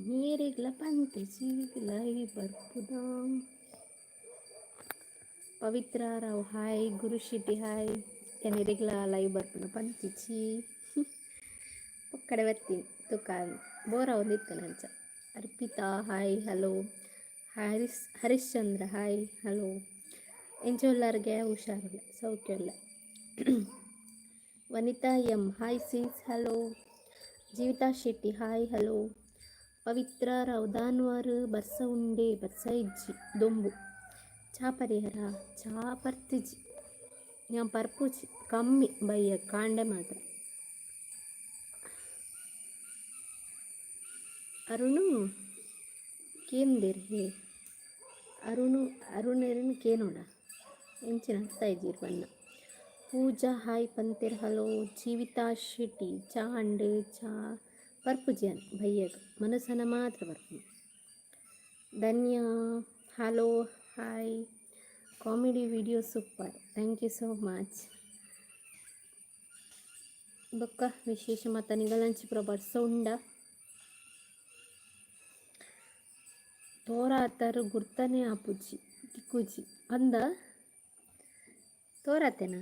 ನೀರಿಗ್ಲ ಪಂತಜಿಗ್ಲೈ ಬರ್ಪುದ Pavitra Rao hi Guru Shetty hi ಎನಿರಿಗ್ಲ ಲೈವ್ ಬರ್ಪುನ ಪಂತಿಚಿ ಒಕ್ಕಡೆ ಬರ್ತೀನಿ ತುಕಾನ್ ಬೋರ ಒಂದಿತ್ತು ನಂಚ Arpita hi hello Harishchandra hi hello ಎಂಚೊಲ್ಲರ್ಗೆ ಹುಷಾರಿಲ್ಲ ಸೌಖ್ಯಲ್ಲ Vanitha M hi seize hello Jeevitha Shetty hi hello Pavitra Rao ದಾನ್ವಾರ್ ಬರ್ಸ ಉಂಡೆ ಬರ್ಸ ಇಜ್ಜಿ ದೊಂಬು ಚಾ ಪರಿಹಾರ ಚಾ ಪರ್ತಿಜಿ ഞാൻ ಪರ್ಪುಜಿ ಕಮ್ಮಿ ಬಯ್ಯ ಕಾಂಡೆ ಮಾತ್ರ ಅರುಣು ಕೇಂದಿರ್ ಹೇ ಅರುಣೆರನ್ ಕೇನೋಡ ಎಂಚಿನ ಹಸ್ತಾ ಇದ್ದೀರಿ ಬಣ್ಣ ಪೂಜಾ ಹಾಯ್ ಪಂತಿರ್ ಹಲೋ ಜೀವಿತಾ ಶೆಟ್ಟಿ ಚಾ ಅಂಡು ಚಾ ಪರ್ಪುಜಿಯನ್ ಭಯ್ಯಗ ಮನಸ್ಸನ ಮಾತ್ರ ಬರ್ಪು Dhanya hello hi comedy video super thank you so much ಬೊಕ್ಕ ವಿಶೇಷ ಮತ್ತು ನಿಗಲಂಚಿ ಪ್ರಬರ್ಸ ಉಂಡ ತೋರಾತರು ಗುರ್ತನೆ ಆಪುಜಿ ಟಿಕ್ಕುಜಿ ಅಂದ ತೋರಾತೆನಾ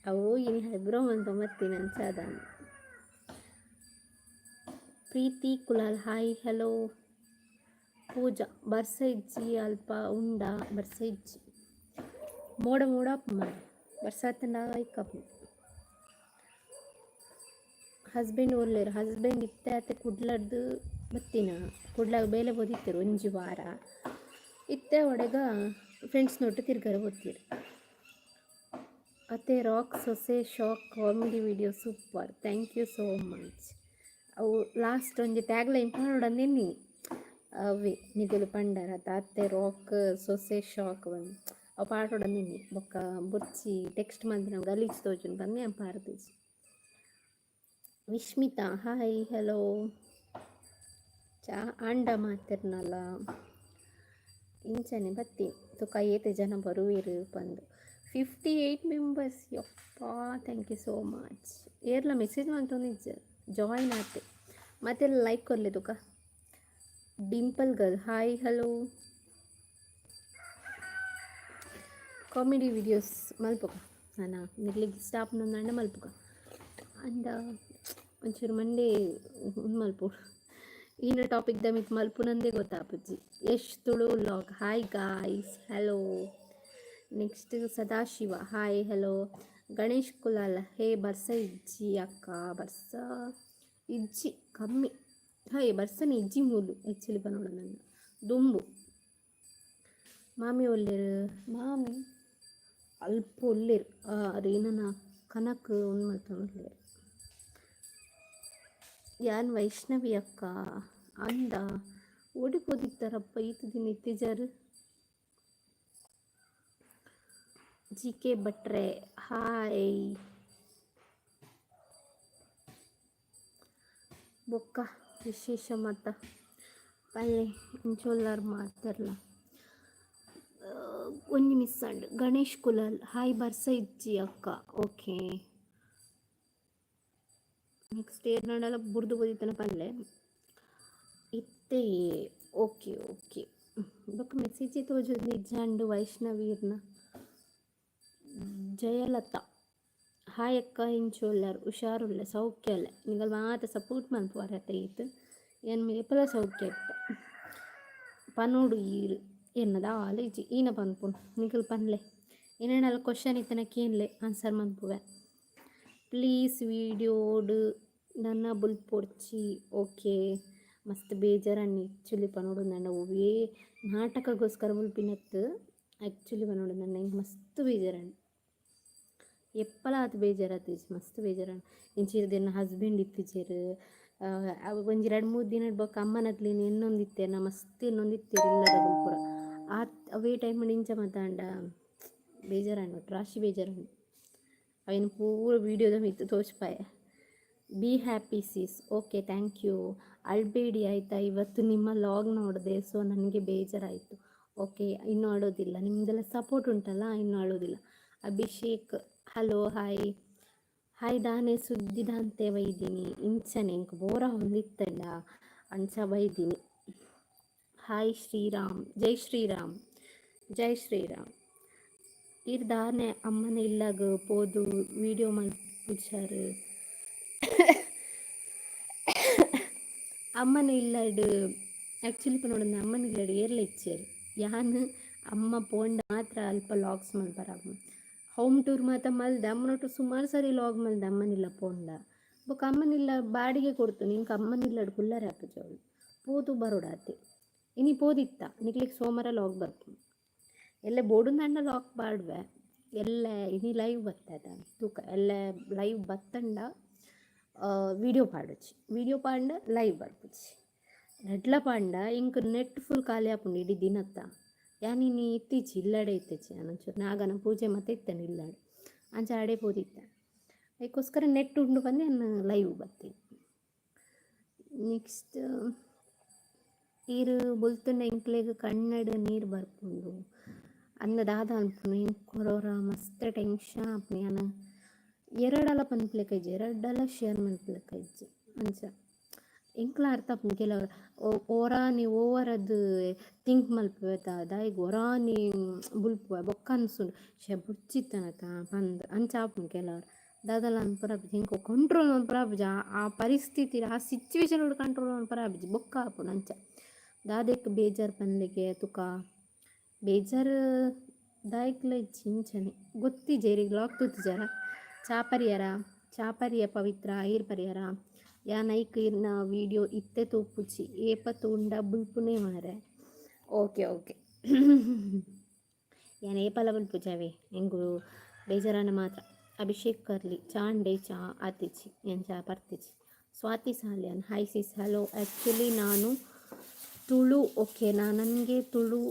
ಅವು ಇನಿ ಹೈಬ್ರೋ ಅಂತ ಮತ್ತೀನಿ ಅನ್ಸದ ಪ್ರೀತಿ ಕುಲಾಲ್ ಹಾಯ್ ಹಲೋ ಪೂಜಾ ಬರ್ಸ ಇಜ್ಜಿ ಅಲ್ಪ ಉಂಡ ಬರ್ಸ ಇಜ್ಜಿ ಮೋಡ ಅಪ್ಪ ಮಾಡಿ ಬರ್ಸಾತಂಡ ಐಕಪ್ಪ ಹಸ್ಬೆಂಡ್ ಒಳ್ಳೆರು ಹಸ್ಬೆಂಡ್ ಇತ್ತೆ ಅತ್ತೆ ಕುಡ್ಲಡ್ದು ಬತ್ತಿನ ಕುಡ್ಲಾಗ ಬೇಲೆ ಓದಿತ್ತರು ಒಂಜಿ ವಾರ ಇತ್ತೆ ಒಡೆಗ ಫ್ರೆಂಡ್ಸ್ ನೋಟು ತಿರ್ಗಾರ ಓದ್ತೀರಿ ಅತ್ತೆ ರಾಕ್ ಸೊಸೆ shock comedy video super thank you so much ಅವು ಲಾಸ್ಟ್ ಒಂಜಿ ಟ್ಯಾಗ್ ಲೈನ್ ಪಾಡೋಡಂದಿನಿ ಅವೇ ನಿಗುಲು ಪಂಡರ ಅತ್ತೆ ರಾಕ್ ಸೊಸೆ ಶಾಕ್ ಬಂದು ಅವು ಪಾಡೋಡಂದಿನಿ ಬೊಕ್ಕ ಬುರ್ಚಿ ಟೆಕ್ಸ್ಟ್ ಮಂದಿ ನಾವು ಗಲೀಜ್ ತೋಜುನ್ ಬಂದು ನಾನು ಪಾಡ್ತೀಜಿ ವಿಶ್ಮಿತಾ ಹಾಯ್ ಹಲೋ ಚಾ ಅಂಡ ಮಾತಿರ್ನಲ್ಲ ಇಂಚನೆ ಬತ್ತಿ ತುಕ ಏತೆ ಜನ ಬರುವಿರು ಬಂದು 58 ಮೆಂಬರ್ಸ್ ಯಪ್ಪ ಥ್ಯಾಂಕ್ ಯು ಸೋ ಮಚ್ ಏರ್ಲ ಮೆಸೇಜ್ ಮಾಡ್ತೊಂದಿಜ್ಜ ಜಾಯಿನ್ ಆತೆ ಮತ್ತೆ ಲೈಕ್ ಕೊರ್ಲೆ ತುಕ dimple girl hi hello comedy videos ಮಲ್ಪುಗ ನಾನು ನಿರ್ಲಿಗ್ ಸ್ಟಾಪ್ ನಂದಂಡ ಮಲ್ಪುಗ ಅಂಡ ಒಂಚೂರು ಮಂಡೆ ಮಲ್ಪು ಈನ ಟಾಪಿಕ್ ದಮಿತ್ ಮಲ್ಪುನಂದೇ ಗೊತ್ತಾಪುಜ್ಜಿ Yash Tulu log hi guys hello next Sadashiva hi hello Ganesh Kulal hey ಬರ್ಸ ಇಜ್ಜಿ ಅಕ್ಕ ಬರ್ಸ ಇಜ್ಜಿ ಕಮ್ಮಿ ಹಾಯ್ ಬರ್ಸನ ಇಜ್ಜಿ ಮೂಲು ಆ್ಯಕ್ಚುಲಿ ಬನ್ನೋಡ ನನ್ನ ದುಂಬು ಮಾಮಿ ಒಲ್ಲೆರು ಮಾಮಿ ಅಲ್ಪ ಒಲ್ಲೆರು ಅದೇನ ಕನಕ್ ಉಣ್ಮಲ್ಪೊಳ್ಳೆರು ಯಾನ್ ವೈಷ್ಣವಿ ಅಕ್ಕ ಅಂದ ಓಡಿಪೋದಿತ್ತಾರಪ್ಪ ಈತ ದಿನ ಇತ್ತೀಜಾರು ಜಿ ಕೆ ಭಟ್ರೆ ಹಾಯ್ ಬೊಕ್ಕ ವಿಶೇಷ ಮತ ಪಲ್ಲೆ ಇಂಚೊಲ್ಲಾರು ಮಾತಾರಲ್ಲ ಒಂಜಿ miss and Ganesh Kulal hi ಬರ್ಸ ಇಜ್ಜಿ ಅಕ್ಕ ಓಕೆ ನೆಕ್ಸ್ಟ್ ಏರ್ನಾಡೆಲ್ಲ ಬುರ್ದು ಓದಿತಾನೆ ಪಲ್ಲೆ ಇತ್ತೆ ಓಕೆ ಓಕೆ ಬೊಕ್ಕ ಮೆಸೇಜ್ ತೋಜೋದು ನಿಜ ಅಂಡು ವೈಷ್ಣವೀರ್ನ ಜಯಲತಾ ಹಾಯ್ ಅಕ್ಕ ಇಂಚೋಲ್ಲಾರು ಹುಷಾರುಲ್ಲ ಸೌಖ್ಯ ಅಲ್ಲ ನಿಗಲ್ ಮಾತ ಸಪೋರ್ಟ್ ಮಲ್ಪುವಾರ ಇತ್ತು ಏನು ಮೇಪಲ ಸೌಖ್ಯ ಇತ್ತು ಪನೋಡು ಈರು ಎನ್ನದ ಆಲೇಜಿ ಈನ ಪನ್ಪುನ್ ನಿಗಲ್ ಪನ್ಲೆ ಏನೇನೆಲ್ಲ ಕ್ವಶನ್ ಇತ್ತನಕ್ಕೇನ್ಲೆ ಆನ್ಸರ್ ಮಲ್ಪುವೆ ಪ್ಲೀಸ್ ವಿಡಿಯೋಡು ನನ್ನ ಬುಲ್ಪೊಡ್ಚಿ ಓಕೆ ಮಸ್ತ್ ಬೇಜಾರಣ್ಣಿ ಆ್ಯಕ್ಚುಲಿ ಪನೋಡು ನನ್ನ ಒವೇ ನಾಟಕಗೋಸ್ಕರ ಬುಲ್ಪಿನತ್ತು ಆ್ಯಕ್ಚುಲಿ ಪನೋಡು ನನ್ನ ಹಿಂಗೆ ಮಸ್ತ್ ಬೇಜಾರಣ್ಣಿ ಎಪ್ಪಲ ಅದು ಬೇಜಾರಾತೀಜಿ ಮಸ್ತ್ ಬೇಜಾರಾನ ಇಂಚಿರ್ದು ನನ್ನ ಹಸ್ಬೆಂಡ್ ಇತ್ತೀಚೆರು ಒಂಜಿ 2-3 ದಿನ ಬೊಕ್ಕ ಅಮ್ಮನತ್ಲಿನ ಇನ್ನೊಂದಿತ್ತೇನ ಮಸ್ತ್ ಇನ್ನೊಂದಿತ್ತೇರು ಇಲ್ಲದ ಪೂರ ಅವೇ ಟೈಮ್ ಇಂಚ ಮಾತಾಂಡ ಬೇಜಾರಾಂಡ್ ರಾಶಿ ಬೇಜಾರಾಂಡ್ ಅವನು ಪೂರ ವೀಡಿಯೋದ ಮಿತ್ತು ತೋಚ್ಪಾಯ. Be happy sis. Okay thank you. ಅಳ್ಬೇಡಿ ಆಯಿತಾ, ಇವತ್ತು ನಿಮ್ಮ ಲಾಗ್ ನೋಡಿದೆ ಸೊ ನನಗೆ ಬೇಜಾರಾಯಿತು. ಓಕೆ ಇನ್ನೂ ಅಳೋದಿಲ್ಲ, ನಿಮ್ಮದೆಲ್ಲ ಸಪೋರ್ಟ್ ಉಂಟಲ್ಲ ಇನ್ನೂ ಅಳೋದಿಲ್ಲ. ಅಭಿಷೇಕ್ ಹಲೋ ಹಾಯ್ ಹಾಯ್ ದಾನೆ ಸುದ್ದಿದಂತೆ ಬೈದೀನಿ ಇಂಚನೆ ಇಂಕ ಬೋರ ಹೊಂದಿತ್ತಲ್ಲ ಅಂಚ ಬೈದೀನಿ. ಹಾಯ್ ಶ್ರೀರಾಮ್, ಜೈ ಶ್ರೀರಾಮ್, ಜೈ ಶ್ರೀರಾಮ್. ಇರ್ದಾನೆ ಅಮ್ಮನ ಇಲ್ಲಾಗ ಪೋದು ವಿಡಿಯೋ ಮಲ್ಪುಚಾರು ಅಮ್ಮನ ಇಲ್ಲಾಡು ಆ್ಯಕ್ಚುಲಿ இப்போ ನೋಡಿದ ಅಮ್ಮನ ಇಲ್ಲಾಡು ಏರ್ಲ ಇಚ್ಚಾರು ಯಾನು ಅಮ್ಮ ಪೋಂಡ ಮಾತ್ರ ಅಲ್ಪ ಲಾಗ್ಸ್ ಮಲ್ಪರಾಗು ಹೋಮ್ ಟೂರ್ ಮಾತ ಮಲ್ದ ಅಮ್ಮನೊಟ್ಟು ಸುಮಾರು ಸರಿ ಲಾಗ್ ಮಲ್ದ ಅಮ್ಮನಿಲ್ಲ ಪೋಂಡ ಬೊಕ್ಕ ಅಮ್ಮನಿಲ್ಲ ಬಾಡಿಗೆ ಕೊಡ್ತು ನಿಂಗೆ ಅಮ್ಮನಿಲ್ಲಾಡು ಕುಲ್ಲರೆ ಹಾಪುಜವಳು ಪೋದು ಬರೋಡಾತೆ ಇನಿ ಪೋದಿತ್ತ ನಿಕ್ಲಿಕ್ಕೆ ಸೋಮವಾರ ಲಾಗ್ ಬರ್ತು ಎಲ್ಲ ಬೋಡುಂದಂಡ ಲಾಕ್ ಪಾಡ್ವೆ ಎಲ್ಲ ಇನಿ ಲೈವ್ ಬರ್ತದ ತೂಕ ಎಲ್ಲ ಲೈವ್ ಬತ್ತಂಡ ವೀಡಿಯೋ ಪಾಡೊಚ್ಚಿ ವೀಡಿಯೋ ಪಾಂಡ ಲೈವ್ ಬರ್ಪುಚ್ಚಿ ನೆಡ್ಲ ಪಾಂಡ ಇಂಕ ನೆಟ್ ಫುಲ್ ಖಾಲಿ ಆಪುಂಡು ಇಡೀ ದಿನತ್ತ ಯಾನಿನಿ ಇತ್ತೀಚಿ ಇಲ್ಲಡೆ ಇತ್ತೀಚಿ ಅಂಚೂರು ನಾಗನ ಪೂಜೆ ಮತ್ತೆ ಇತ್ತೇನೆ ಇಲ್ಲಾಡೆ ಅಂಚ ಆಡೆ ಪೋದಿತ್ತೆ ಅದಕ್ಕೋಸ್ಕರ ನೆಟ್ ಉಂಡು ಬಂದು ನಾನು ಲೈವ್ ಬರ್ತೀನಿ. ನೆಕ್ಸ್ಟ್ ನೀರು ಬೊಲ್ತುಂಡ ಇಂಕ್ಲೆಗ್ ಕಣ್ಣಡು ನೀರು ಬರ್ಪುಂಡು ಅನ್ನದಾದ ಅನ್ಪುನು ಇಂಕ್ ಕೊರೋರ ಮಸ್ತ್ ಟೆನ್ಷನ್ ಆಪುನು ಯಾನು ಎರಡಲ ಪನ್ಪ್ಲೆಕೈಜಿ ಎರಡಲ ಶೇರ್ ಮನ್ಪ್ಲೆಕೈಜಿ ಅಂಚ ಇಂಕ್ಲ ಅರ್ಥ ಆಪುಂಡು ಕೆಲವರು ಓರಾನಿ ಓವರದ್ದು ಥಿಂಕ್ ಮಲ್ಪುವೆತ ದಾಯಿಗೆ ಒರಾನಿ ಬುಲ್ಪುವ ಬೊಕ್ಕ ಅನ್ಸುಂಡು ಬುಡ್ಚಿತ್ತನಕ ಪಂದ್ ಅಂಚ ಆಪುಂಡು ಕೆಲವರು ದಾದಲ ಅನ್ಪರಾಬಿಜಿ ಇಂಕೊ ಕಂಟ್ರೋಲ್ ಮನ್ಪರಾಬಿಜಿ ಆ ಪರಿಸ್ಥಿತಿ ಆ ಸಿಚುವೇಶನ್ ಕಂಟ್ರೋಲ್ ಮನ್ಪರಾಬಿಜಿ ಬೊಕ್ಕ ಆಪುಂಡು ಅಂಚ ದಾದೆಕ್ ಬೇಜಾರು ಪನ್ಲೆಗೆ ತುಕ ಬೇಜಾರು ದಾಯಕ್ಲ ಚಿಂಚನೆ ಗೊತ್ತಿಜೇರಿಗೆ ಲಾಕ್ ತುತ್ತಿಜಾರ ಚಾಪರಿಯ ಪವಿತ್ರ ಐರ್ ಪರಿಯರ ಯಾ ನೈಕ್ ಇರ್ನ ವೀಡಿಯೋ ಇತ್ತೆ ತೂಪುಚಿ ಏಪ ತೂಂಡ ಬುಲ್ಪುನೇ ಮಾರೆ. ಓಕೆ ಓಕೆ ಯಾನ್ ಏಪಲ ಬುಲ್ಪುಜಾವೆ ಎಂಗು ಬೇಜಾರನ ಮಾತ್ರ. ಅಭಿಷೇಕ್ ಕರ್ಲಿ ಚಾಂಡೆ ಚಾ ಆತಿಚಿ ಏನು ಚಾ ಬರ್ತಿಚಿ. Swathi Salian hi sis hello. Actually ನಾನು ತುಳು ಓಕೆ ನನಗೆ ತುಳು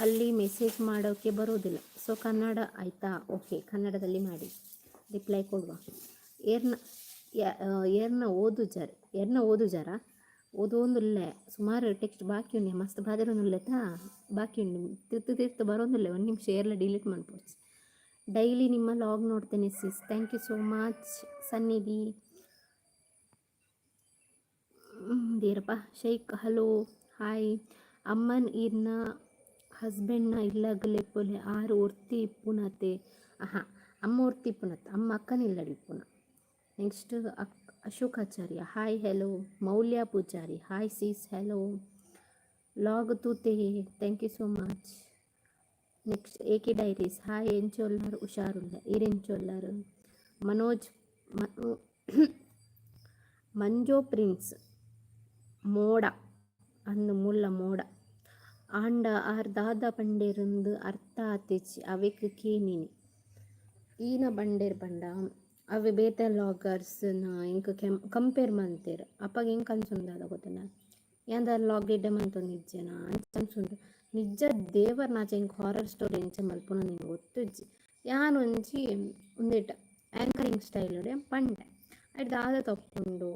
ಅಲ್ಲಿ ಮೆಸೇಜ್ ಮಾಡೋಕ್ಕೆ ಬರೋದಿಲ್ಲ ಸೊ ಕನ್ನಡ ಆಯಿತಾ. ಓಕೆ ಕನ್ನಡದಲ್ಲಿ ಮಾಡಿ ರಿಪ್ಲೈ ಕೊಡುವ. ಏರ್ನ ಓದುಜಾರ ಓದೋಂದುಲ್ಲೆ ಸುಮಾರು ಟೆಕ್ಸ್ಟ್ ಬಾಕಿ ಉಂಡೆ ಮಸ್ತ್ ಬಾದಿರೋನುಲ್ಲೆತಾ ಬಾಕಿ ಉಂಡು ತಿರ್ತು ಬರೋಂದಿಲ್ಲ 1 ನಿಮಿಷ ಏರ್ಲ ಡಿಲೀಟ್ ಮಾಡ್ಬೋದು. ಡೈಲಿ ನಿಮ್ಮ ಲಾಗ್ ನೋಡ್ತೇನೆ ಸಿಸ್. ಥ್ಯಾಂಕ್ ಯು ಸೋ ಮಚ್ ಸನ್ನಿಧಿ. ದೇರಪ್ಪ ಶೈಕ್ ಹಲೋ ಹಾಯ್. ಅಮ್ಮನ್ ಇರ್ನ ಹಸ್ಬೆಂಡ್ನ ಇಲ್ಲಾಗಲೆಪ್ಪೊಲೆ ಆರು ಒರ್ತಿ ಇಪ್ಪುನತೆ. ಅಮ್ಮ ಒರ್ತಿ ಇಪ್ಪುನತ್ತೆ ಅಮ್ಮ ಅಕ್ಕನ ಇಲ್ಲಡಿ ಇಪ್ಪುನ. Next Ashok Acharya hi hello. Moulya Poojary hi sis hello. Log ತೂತೆ thank you so much. Next AK diaries hi ಎಂಚೊಲ್ಲಾರು ಹುಷಾರುಲ್ಲ ಈರೆಂಚೊಲ್ಲಾರು. ಮನೋಜ್ ಮಂಜೋ ಪ್ರಿನ್ಸ್ ಮೋಡ ಅಂದು ಮುಲ್ಲ ಮೋಡ ಆಂಡ ಆರ್ ದಾದ ಪಂಡೇರಂದು ಅರ್ಥ ಆತೆಚ್ಚಿ ಅವೆಕ್ ಕೇನಿನಿ ಈನ ಬಂಡೇರ್ ಬಂಡ ಅವೆ ಬೇತೆ ಲಾಗರ್ಸ್ನ ಇಂಕ ಕಂಪೇರ್ ಮಂತೇರು ಅಪ್ಪಾಗ ಹೆಂಗೆ ಅನ್ಸುಂದಾದ ಗೊತ್ತನ ಯಾಂದಾರ ಲಾಗ್ ಗಿಡ್ಡೆ ಮಂತೊಂದಿಜ್ಜೆನ ಅಂತ ಅನ್ಸುಂಡು. ನಿಜ ದೇವರ್ ನಾಚೆ ಹಿಂಗೆ ಹಾರರ್ ಸ್ಟೋರಿ ಎಂಚ ಮಲ್ಪುನ ನಿಂಗೆ ಗೊತ್ತಿಜ್ಜಿ ಯಾನು ಒಂಜಿ ಒಂದೇಟ ಆ್ಯಂಕರಿಂಗ್ ಸ್ಟೈಲ್ ಪಂಡೆ ಅದು ದಾದ ತಪ್ಪುಂಡು.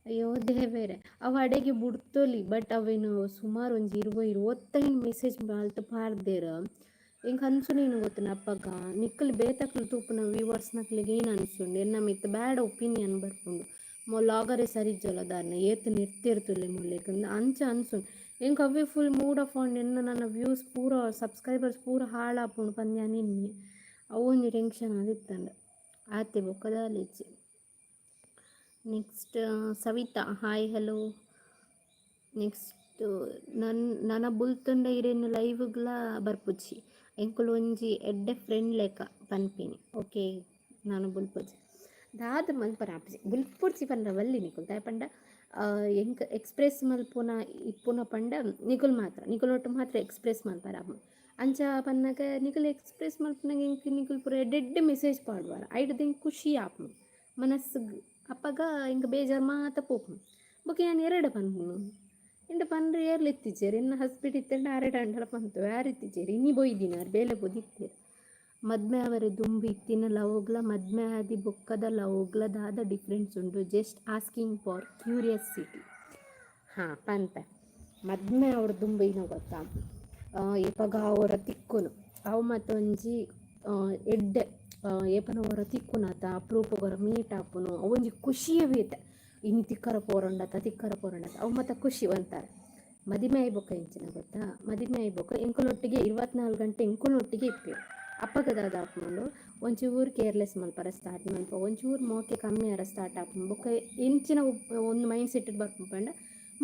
ಅಯ್ಯೋ ದೇವೇರೆ ಅವು ಅಡೆಗೆ ಬುಡ್ತೊಲಿ ಬಟ್ ಅವೇನು ಸುಮಾರು ಒಂಜಿ 20-25 ಮೆಸೇಜ್ ಮಾಲ್ತು ಪಾರ್ದೇರ ಹಿಂಗೆ ಅನ್ಸು ನೀನು ಗೊತ್ತಿನ ಅಪ್ಪಗ ನಿಕ್ಕಲು ಬೇತಕ್ಲು ತೂಪುನ ವ್ಯೂವರ್ಸ್ ನಕ್ಲಿಗೆ ಏನು ಅನ್ಸುಂಡು ಎನ್ನ ಮಿತ್ತು ಬ್ಯಾಡ್ ಒಪಿನಿಯನ್ ಬರ್ಪುಂಡು ಲಾಗರೇ ಸರಿ ಜಲದಾರನ ಏತು ನಿರ್ತಿರ್ತುಲೆ ಮುಲ್ಲೇಕಂದು ಅಂಚ ಅನ್ಸುಂಡು ಹೆಂಗೆ ಅವೇ ಫುಲ್ ಮೂಡ್ ಆಫ್ ಆಂಡ್ ಎನ್ನ ನನ್ನ ವ್ಯೂಸ್ ಪೂರ ಸಬ್ಸ್ಕ್ರೈಬರ್ಸ್ ಪೂರ ಹಾಳಾಪುಂಡು ಪಂದ್ಯ ನಿನ್ನೆ ಅವು ಒಂದು ಟೆನ್ಷನ್ ಆದಿತ್ತಂಡ ಆತೆ ಬೊಕ್ಕದಾಲಿಚ್ಚಿ. Next Savitha hi hello. Next ನನ್ನ ಬುಲ್ತುಂಡ ಇರೇನು ಲೈವ್ಗಳ ಬರ್ಪುಚ್ಚಿ ಎಂಕುಲು ಒಂಜಿ ಎಡ್ಡೆ ಫ್ರೆಂಡ್ ಲೆಕ್ಕ ಪನ್ಪಿನಿ. ಓಕೆ ನಾನು ಬುಲ್ಪುಜಿ ದಾದ ಮಲ್ಪರ ಆಪುಜಿ ಬುಲ್ಪುಡ್ಸಿ ಪಂಡ ವಲ್ಲಿ ನಿಕುಲ್ ತಾಯ ಪಂಡ ಎಂಕ ಎಕ್ಸ್ಪ್ರೆಸ್ ಮಲ್ಪುನ ಇಪ್ಪುನ ಪಂಡ ನಿಕುಲ್ ಮಾತ್ರ ನಿಕುಲೊಟ್ಟು ಮಾತ್ರ ಎಕ್ಸ್ಪ್ರೆಸ್ ಮಲ್ಪರ ಅಂಚ ಪನ್ನಗ ನಿಕುಲು ಎಕ್ಸ್ಪ್ರೆಸ್ ಮಲ್ಪನಾಗ ಇಂಕ್ ನಿಕುಲು ಪೂರ ಡೆಡ್ ಮೆಸೇಜ್ ಪಾಡುವಾರ ಐಡ್ ಇಂಕ್ ಖುಷಿ ಆಪುಂಡು ಮನಸ್ಸಿಗೆ ಅಪ್ಪಗ ಇಂಕ ಬೇಜಾರು ಮಾತ ಪೋಪುಂಡು ಬೊಕ ಯಾನ್ ಎರಡು ಪನ್ಪುನು ಇಂಡ ಪನ್ರೆ ಏರ್ಲು ಎತ್ತಿಚೇರು ಇನ್ನು ಹಸ್ಬಿಟ್ ಇತ್ತೆಂಡು ಆರೆಡ್ ಅಂಡಲ ಪನ್ತು ಯಾರು ಇತ್ತಿಚೇರು ಇನ್ನಿ ಬೊಯ್ದಿನಾರು ಬೇಲೆ ಬೊದಿತ್ತೇರು ಮದ್ಮೆ ಅವರ ದುಂಬು ಇತ್ತಿನ ಲವ್ಗ್ಲ ಮದ್ಮೆ ಆದಿ ಬೊಕ್ಕದ ಲವ್ಗ್ಲ ದಾದ ಡಿಫ್ರೆನ್ಸ್ ಉಂಡು ಜಸ್ಟ್ ಆಸ್ಕಿಂಗ್ ಫಾರ್ ಕ್ಯೂರಿಯಾಸಿಟಿ. ಹಾಂ ಪನ್ಪೆ ಮದ್ಮೆ ಅವ್ರ ದುಂಬು ಏನೋ ಗೊತ್ತಾ ಏಪಗ ಅವರ ತಿಕ್ಕುನು ಅವು ಮತ್ತೊಂಜಿ ಎಡ್ಡೆ ಏಪನ ಅವರ ತಿಕ್ಕುನಾತ ಅಪ್ರೂಪಗೊರ ಮೀಟ್ ಆಪುನು ಅವೊಂಜಿ ಖುಷಿಯೇ ಬೇತೆ ಇನ್ನು ತಿಕ್ಕರ ಪೋರಂಡತ ಅವು ಮತ್ತೆ ಖುಷಿ ಅಂತಾರೆ. ಮದಿಮೆ ಆಯ್ಬೊಕ್ಕ ಇಂಚಿನ ಗೊತ್ತಾ ಮದಿಮೆ ಆಯ್ಬೊಕ್ಕ ಎಂಕುಲೊಟ್ಟಿಗೆ 24 ಗಂಟೆ ಎಂಕುಲೊಟ್ಟಿಗೆ ಇಪ್ಪೇರು ಅಪ್ಪಗದಾದ ಆಪುಂಡು ಒಂಚೂರು ಕೇರ್ಲೆಸ್ ಮಲ್ಪರ ಸ್ಟಾರ್ಟ್ ಮಲ್ಪ ಒಂಚೂರು ಮೋಕೆ ಕಮ್ಮಿ ಅರ ಸ್ಟಾರ್ಟ್ ಆಪುಂಡು ಬೊಕ್ಕ ಎಂಚಿನ ಒಂದು ಮೈಂಡ್ ಸೆಟ್ ಬರ್ಪಂಡ